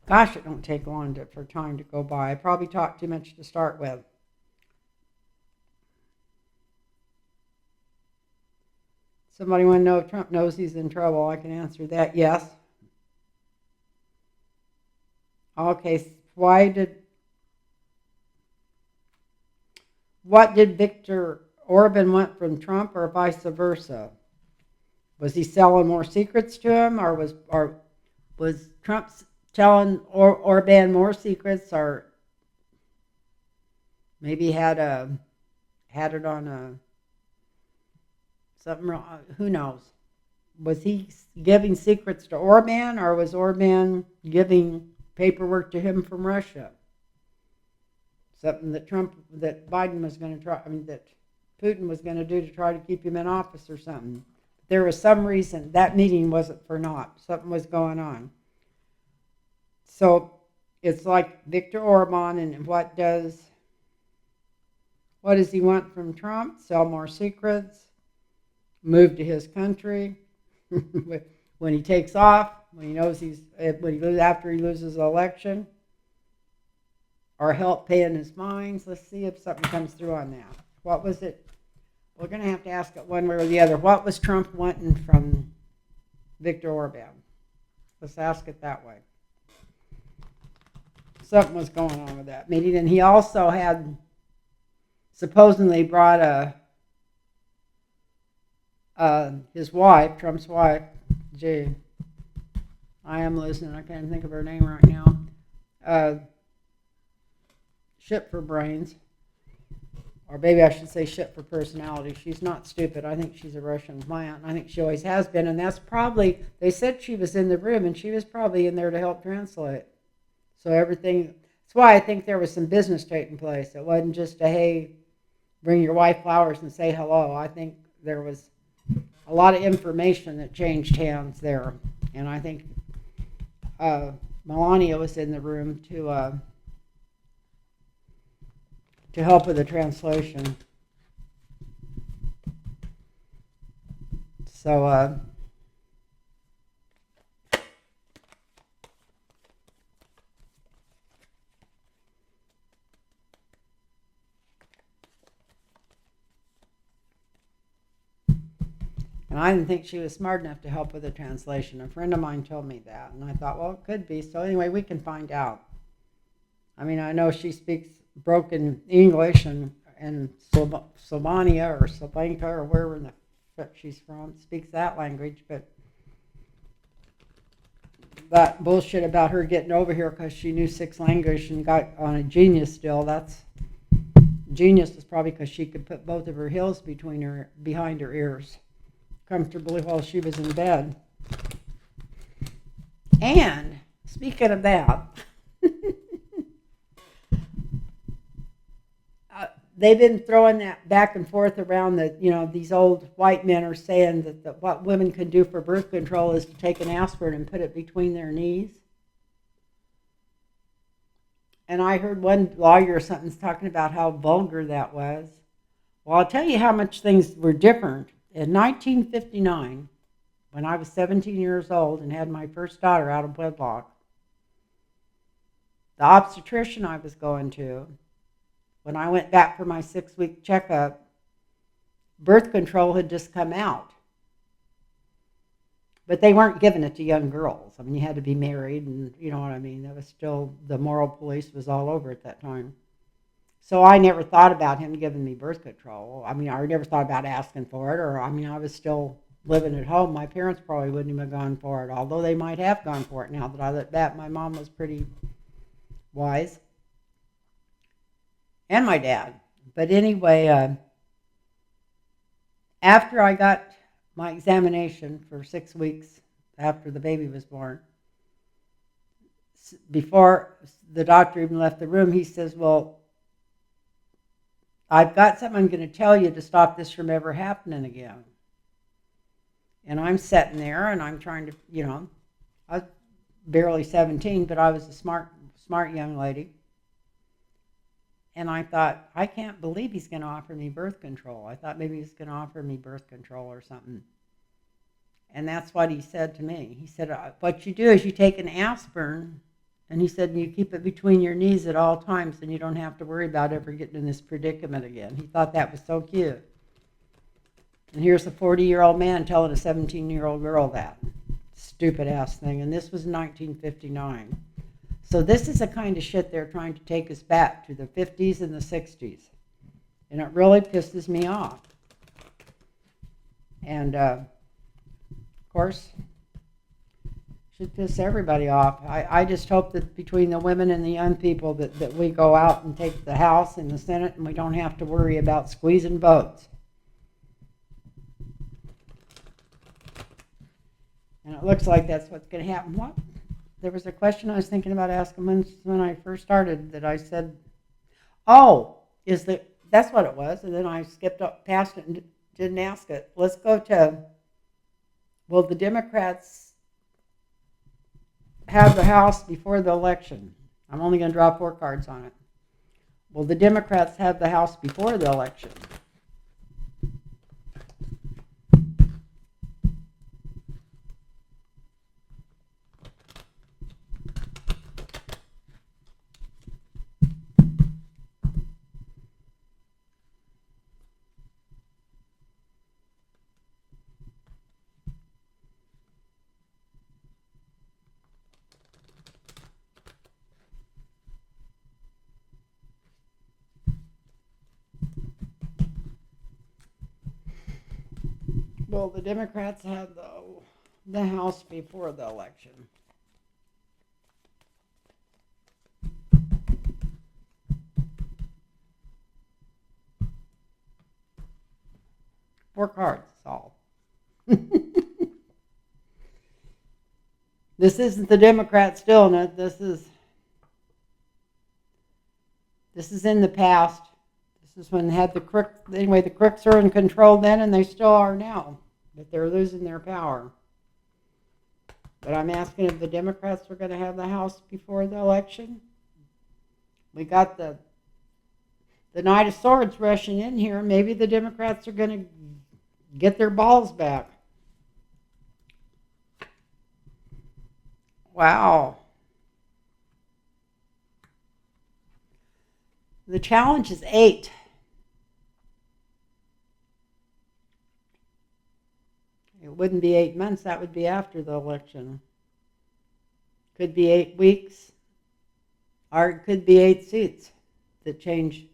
gosh, it don't take long for time to go by. I probably talked too much to start with. Somebody want to know if Trump knows he's in trouble? I can answer that, yes. Okay, what did Viktor Orban want from Trump, or vice versa? Was he selling more secrets to him, or was Trump telling Orban more secrets, or maybe had it on something wrong? Who knows? Was he giving secrets to Orban, or was Orban giving paperwork to him from Russia? Something that Biden was going to try, that Putin was going to do to try to keep him in office or something. There was some reason that meeting wasn't for naught. Something was going on. So it's like Viktor Orban, and what does he want from Trump? Sell more secrets, move to his country when he takes off, when he knows after he loses the election, or help paying his fines. Let's see if something comes through on that. What was it? We're going to have to ask it one way or the other. What was Trump wanting from Viktor Orban? Let's ask it that way. Something was going on with that meeting, and he also had supposedly brought his wife, Trump's wife, I am listening. I can't think of her name right now. Ship for brains. or maybe I should say shit for personality. She's not stupid. I think she's a Russian plant. I think she always has been, and that's probably, they said she was in the room, and she was probably in there to help translate. So everything, that's why I think there was some business taking place. It wasn't just a, hey, bring your wife flowers and say hello. I think there was a lot of information that changed hands there. And I think Melania was in the room to help with the translation. So, and I didn't think she was smart enough to help with the translation. A friend of mine told me that, and I thought, well, it could be. So anyway, we can find out. I mean, I know she speaks broken English, and Slovenia or Slovenka or wherever in the fuck she's from speaks that language, but that bullshit about her getting over here because she knew 6 languages and got on a genius still, that's genius is probably because she could put both of her heels behind her ears comfortably while she was in bed. And speaking of that, they've been throwing that back and forth around that, these old white men are saying that what women can do for birth control is to take an aspirin and put it between their knees. And I heard one lawyer or something talking about how vulgar that was. Well, I'll tell you how much things were different. In 1959, when I was 17 years old and had my first daughter out of wedlock, the obstetrician I was going to, when I went back for my 6-week checkup, birth control had just come out. But they weren't giving it to young girls. I mean, you had to be married, and you know what I mean. That was still, the moral police was all over at that time. So I never thought about him giving me birth control. I mean, I never thought about asking for it, or I was still living at home. My parents probably wouldn't even have gone for it, although they might have gone for it now that I look back. My mom was pretty wise. And my dad. But anyway, after I got my examination for 6 weeks after the baby was born, before the doctor even left the room, he says, well, I've got something I'm going to tell you to stop this from ever happening again. And I'm sitting there and I'm trying to, I was barely 17, but I was a smart young lady. And I thought, I can't believe he's going to offer me birth control. I thought maybe he's going to offer me birth control or something. And that's what he said to me. He said, what you do is you take an aspirin, and he said, you keep it between your knees at all times, and you don't have to worry about ever getting in this predicament again. He thought that was so cute. And here's a 40-year-old man telling a 17-year-old girl that. Stupid ass thing. And this was 1959. So this is the kind of shit they're trying to take us back to the 50s and the 60s. And it really pisses me off. And, of course, should piss everybody off. I just hope that between the women and the young people that we go out and take the House and the Senate and we don't have to worry about squeezing votes. And it looks like that's what's going to happen. What? There was a question I was thinking about asking when I first started that I said, oh, that's what it was. And then I skipped up past it and didn't ask it. Let's go to, will the Democrats have the House before the election? I'm only going to draw 4 cards on it. Will the Democrats have the House before the election? Will the Democrats have the House before the election? 4 cards, that's all. This isn't the Democrats doing it. This is in the past. This is when they had the crooks. Anyway, the crooks are in control then, and they still are now. But they're losing their power. But I'm asking if the Democrats are going to have the House before the election. We got the Knight of Swords rushing in here. Maybe the Democrats are going to get their balls back. Wow. The challenge is 8. It wouldn't be 8 months. That would be after the election. Could be 8 weeks. Or it could be 8 seats that change,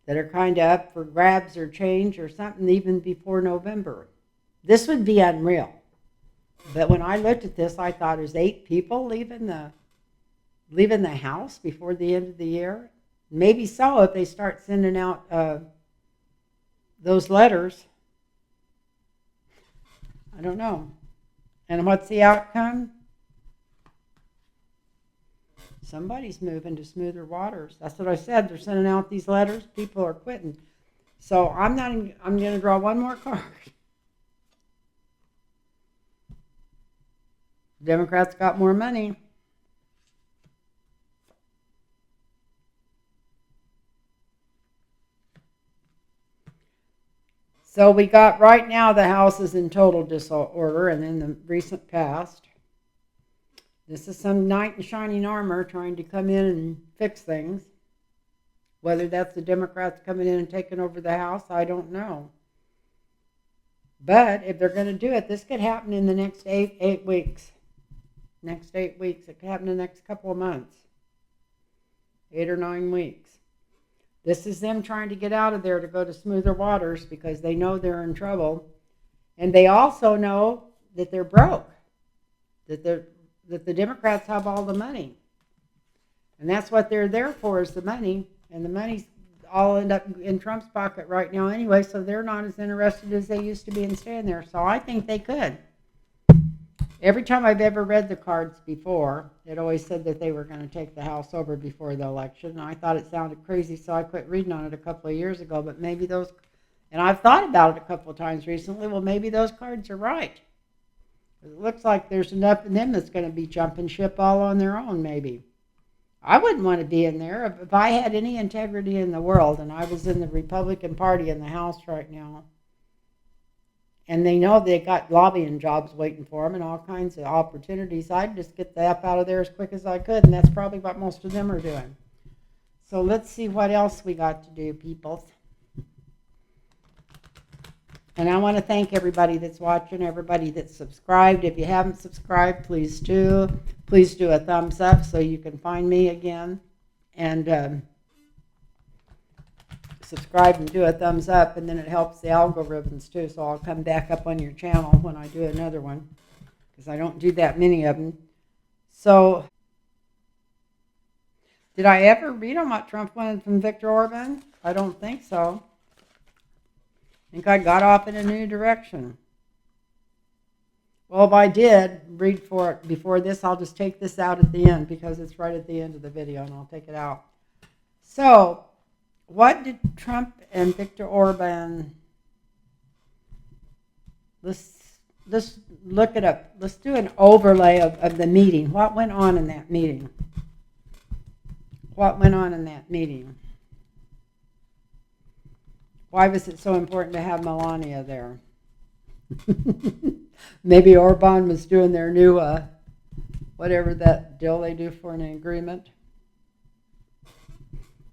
that are kind of up for grabs or change or something even before November. This would be unreal. But when I looked at this, I thought, is 8 people leaving the House before the end of the year? Maybe so if they start sending out those letters. I don't know. And what's the outcome? Somebody's moving to smoother waters. That's what I said. They're sending out these letters. People are quitting. So I'm going to draw one more card. Democrats got more money. So we got, right now the House is in total disorder, and in the recent past, this is some knight in shining armor trying to come in and fix things. Whether that's the Democrats coming in and taking over the House, I don't know. But if they're going to do it, this could happen in the next 8 weeks. Next 8 weeks. It could happen in the next couple of months. 8 or 9 weeks. This is them trying to get out of there to go to smoother waters because they know they're in trouble. And they also know that they're broke. That the Democrats have all the money. And that's what they're there for, is the money. And the money's all end up in Trump's pocket right now anyway, so they're not as interested as they used to be in staying there. So I think they could. Every time I've ever read the cards before, it always said that they were going to take the House over before the election. And I thought it sounded crazy, so I quit reading on it a couple of years ago. But maybe those, and I've thought about it a couple of times recently, well, maybe those cards are right. It looks like there's enough in them that's going to be jumping ship all on their own, maybe. I wouldn't want to be in there. If I had any integrity in the world and I was in the Republican Party in the House right now, and they know they got lobbying jobs waiting for them and all kinds of opportunities, I'd just get the F out of there as quick as I could, and that's probably what most of them are doing. So let's see what else we got to do, people. And I want to thank everybody that's watching, everybody that's subscribed. If you haven't subscribed, please do. Please do a thumbs up so you can find me again. And subscribe and do a thumbs up, and then it helps the algorithms too. So I'll come back up on your channel when I do another one, because I don't do that many of them. So, did I ever read on what Trump wanted from Viktor Orban? I don't think so. I think I got off in a new direction. Well, if I did read for it before this, I'll just take this out at the end because it's right at the end of the video, and I'll take it out. So, what did Trump and Viktor Orban, let's look it up. Let's do an overlay of the meeting. What went on in that meeting? What went on in that meeting? Why was it so important to have Melania there? Maybe Orban was doing their new, whatever that deal they do for an agreement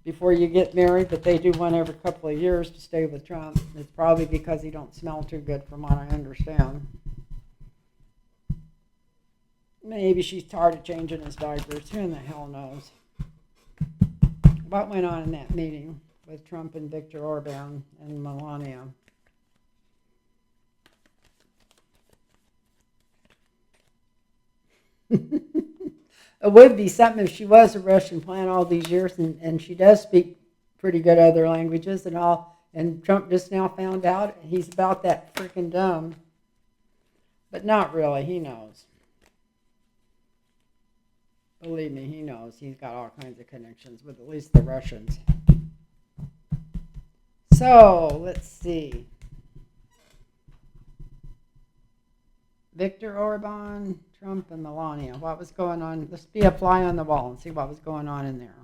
before you get married, but they do one every couple of years to stay with Trump. It's probably because he don't smell too good from what I understand. Maybe she's tired of changing his diapers. Who in the hell knows? What went on in that meeting with Trump and Viktor Orban and Melania? It would be something if she was a Russian plant all these years, and she does speak pretty good other languages and all. And Trump just now found out he's about that freaking dumb. But not really, he knows. Believe me, he knows. He's got all kinds of connections with at least the Russians. So, let's see. Viktor Orban, Trump, and Melania. What was going on? Let's be a fly on the wall and see what was going on in there.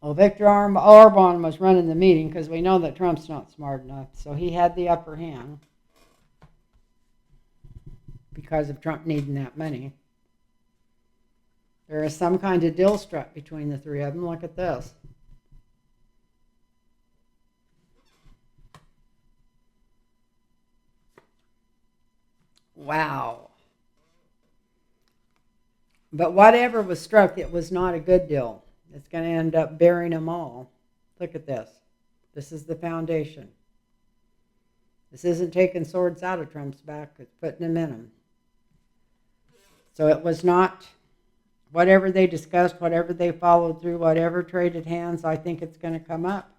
Well, Viktor Orban was running the meeting because we know that Trump's not smart enough. So he had the upper hand because of Trump needing that money. There is some kind of deal struck between the three of them. Look at this. Wow. But whatever was struck, it was not a good deal. It's going to end up burying them all. Look at this. This is the foundation. This isn't taking swords out of Trump's back. It's putting them in them. So it was not whatever they discussed, whatever they followed through, whatever traded hands, I think it's going to come up.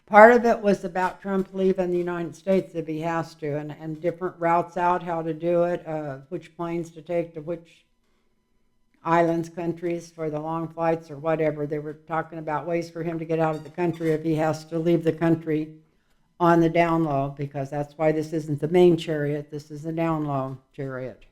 Part of it was about Trump leaving the United States if he has to, and different routes out, how to do it, which planes to take to which islands, countries for the long flights or whatever. They were talking about ways for him to get out of the country if he has to leave the country on the down low, because that's why this isn't the main chariot, this is the down low chariot.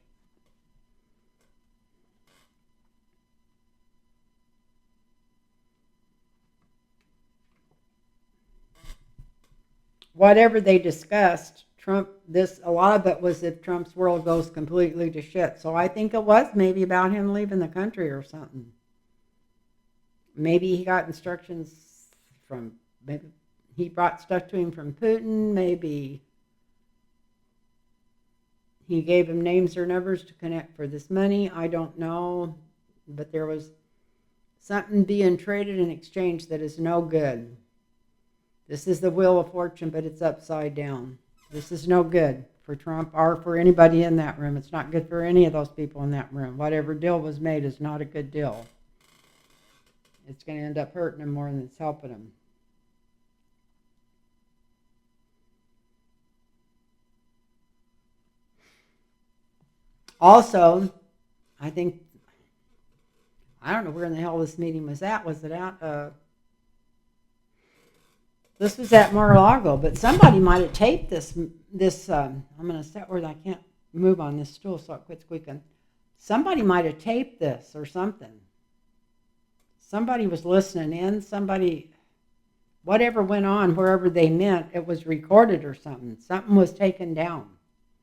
Whatever they discussed, Trump, a lot of it was if Trump's world goes completely to shit. So I think it was maybe about him leaving the country or something. Maybe he got instructions from, maybe he brought stuff to him from Putin, maybe he gave him names or numbers to connect for this money. I don't know, but there was something being traded in exchange that is no good. This is the Wheel of Fortune, but it's upside down. This is no good for Trump or for anybody in that room. It's not good for any of those people in that room. Whatever deal was made is not a good deal. It's going to end up hurting them more than it's helping them. Also, I think, I don't know where in the hell this meeting was at. Was it at... This was at Mar-a-Lago, but somebody might have taped this. I'm going to set where I can't move on this stool so it quits squeaking. Somebody might have taped this or something. Somebody was listening in. Somebody, whatever went on, wherever they meant, it was recorded or something. Something was taken down.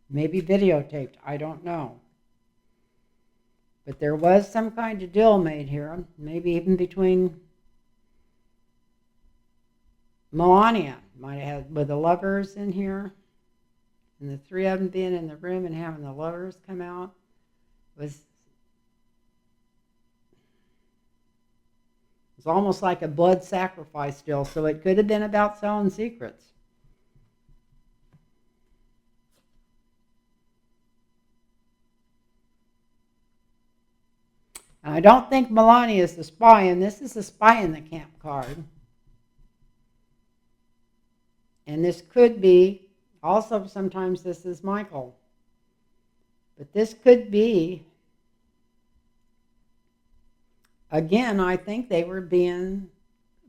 Maybe videotaped. I don't know. But there was some kind of deal made here. Maybe even between... Melania might have had with the lovers in here, and the three of them being in the room and having the lovers come out was almost like a blood sacrifice deal. So it could have been about selling secrets. And I don't think Melania is the spy, and this is the spy in the camp card. And this could be, also sometimes this is Michael. But this could be, again, I think they were being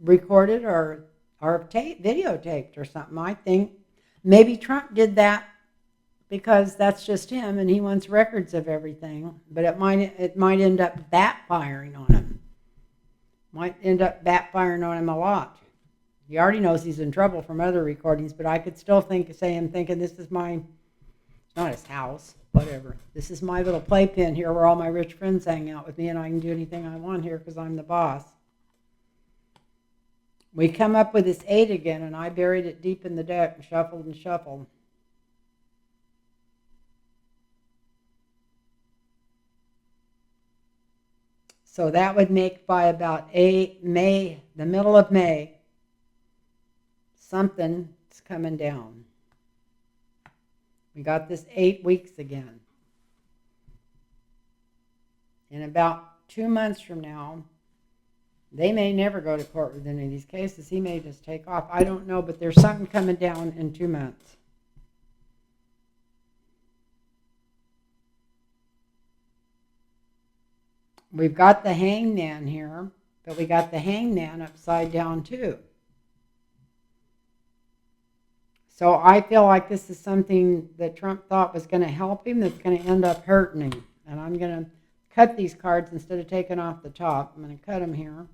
recorded or videotaped or something. I think maybe Trump did that because that's just him and he wants records of everything. But it might end up backfiring on him. Might end up backfiring on him a lot. He already knows he's in trouble from other recordings, but I could still say him thinking, this is it's not his house, whatever. This is my little playpen here where all my rich friends hang out with me and I can do anything I want here because I'm the boss. We come up with this 8 again and I buried it deep in the deck and shuffled and shuffled. So that would make by about May, the middle of May, something's coming down. We got this 8 weeks again. In about 2 months from now, They may never go to court with any of these cases. He may just take off. I don't know, but there's something coming down in 2 months. We've got the hangman here, but we got the hangman upside down too. So I feel like this is something that Trump thought was going to help him that's going to end up hurting him. And I'm going to cut these cards instead of taking off the top. I'm going to cut them here.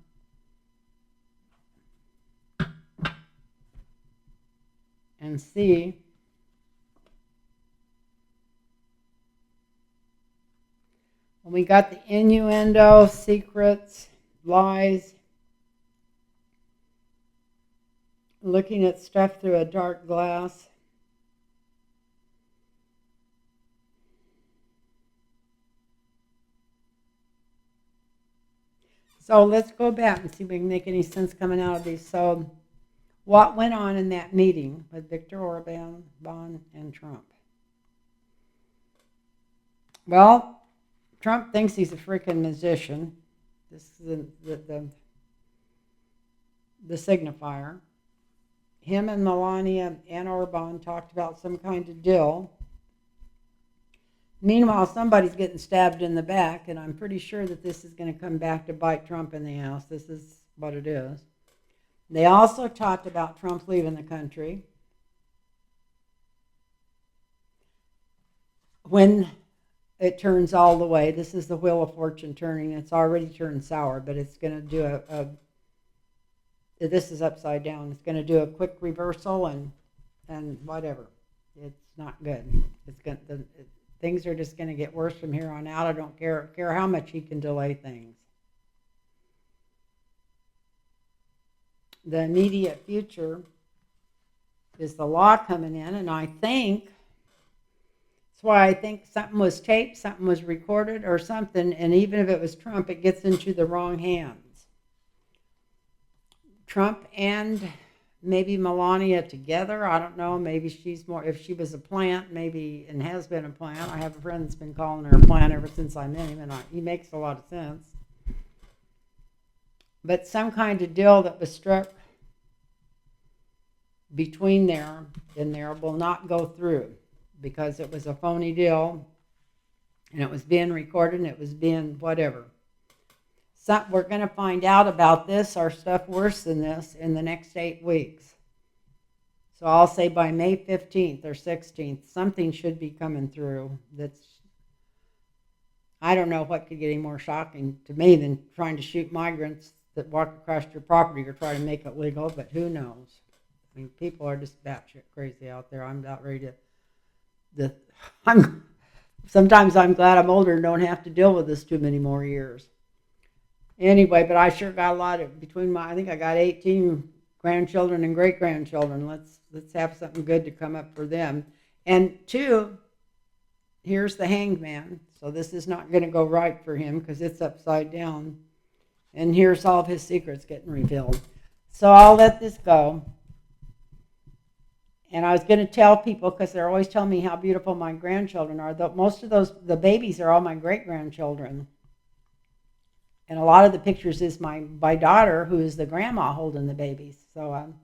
And see. We got the innuendo, secrets, lies, looking at stuff through a dark glass. So let's go back and see if we can make any sense coming out of these. So what went on in that meeting with Viktor Orban, and Trump? Well, Trump thinks he's a freaking musician. This is the signifier. Him and Melania and Orban talked about some kind of deal. Meanwhile, somebody's getting stabbed in the back, and I'm pretty sure that this is going to come back to bite Trump in the ass. This is what it is. They also talked about Trump leaving the country. When it turns all the way, this is the Wheel of Fortune turning. It's already turned sour, but it's going to do this is upside down. It's going to do a quick reversal and whatever. It's not good. Things are just going to get worse from here on out. I don't care how much he can delay things. The immediate future is the law coming in, and I think that's why I think something was taped, something was recorded, or something, and even if it was Trump, it gets into the wrong hands. Trump and maybe Melania together, I don't know, maybe she's more, if she was a plant, maybe, and has been a plant. I have a friend that's been calling her a plant ever since I met him, and he makes a lot of sense. But some kind of deal that was struck between there and there will not go through because it was a phony deal and it was being recorded and it was being whatever. We're going to find out about this or stuff worse than this in the next 8 weeks. So I'll say by May 15th or 16th, something should be coming through that's, I don't know what could get any more shocking to me than trying to shoot migrants that walk across your property or try to make it legal, but who knows? I mean, people are just batshit crazy out there. I'm about ready to, sometimes I'm glad I'm older and don't have to deal with this too many more years. Anyway, but I sure got a lot of, I think I got 18 grandchildren and great-grandchildren. Let's have something good to come up for them. And 2, here's the hangman. So this is not going to go right for him because it's upside down. And here's all of his secrets getting revealed. So I'll let this go. And I was going to tell people, because they're always telling me how beautiful my grandchildren are, most of the babies are all my great-grandchildren. And a lot of the pictures is my daughter, who is the grandma holding the babies. So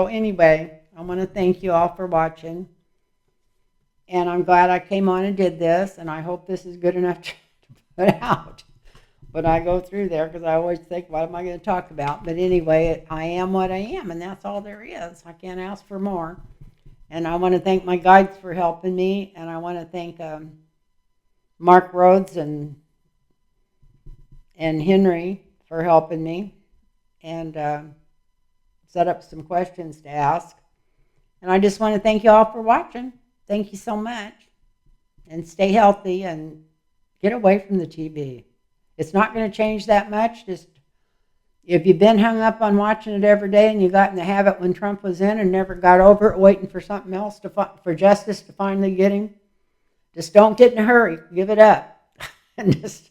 anyway, I want to thank you all for watching. And I'm glad I came on and did this. And I hope this is good enough to put out when I go through there, because I always think, what am I going to talk about? But anyway, I am what I am, and that's all there is. I can't ask for more. And I want to thank my guides for helping me. And I want to thank Mark Rhodes and Henry for helping me and set up some questions to ask. And I just want to thank you all for watching. Thank you so much. And stay healthy and get away from the TV. It's not going to change that much. Just if you've been hung up on watching it every day and you got in the habit when Trump was in and never got over it, waiting for something else for justice to finally get him, just don't get in a hurry. Give it up. And just...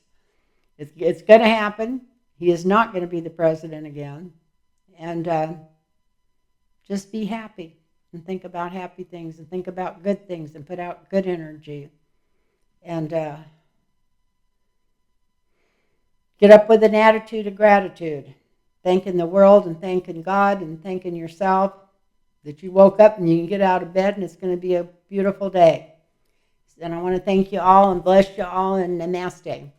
It's going to happen. He is not going to be the president again. And just be happy and think about happy things and think about good things and put out good energy. And Get up with an attitude of gratitude, thanking the world and thanking God and thanking yourself that you woke up and you can get out of bed and it's going to be a beautiful day. And I want to thank you all and bless you all and namaste.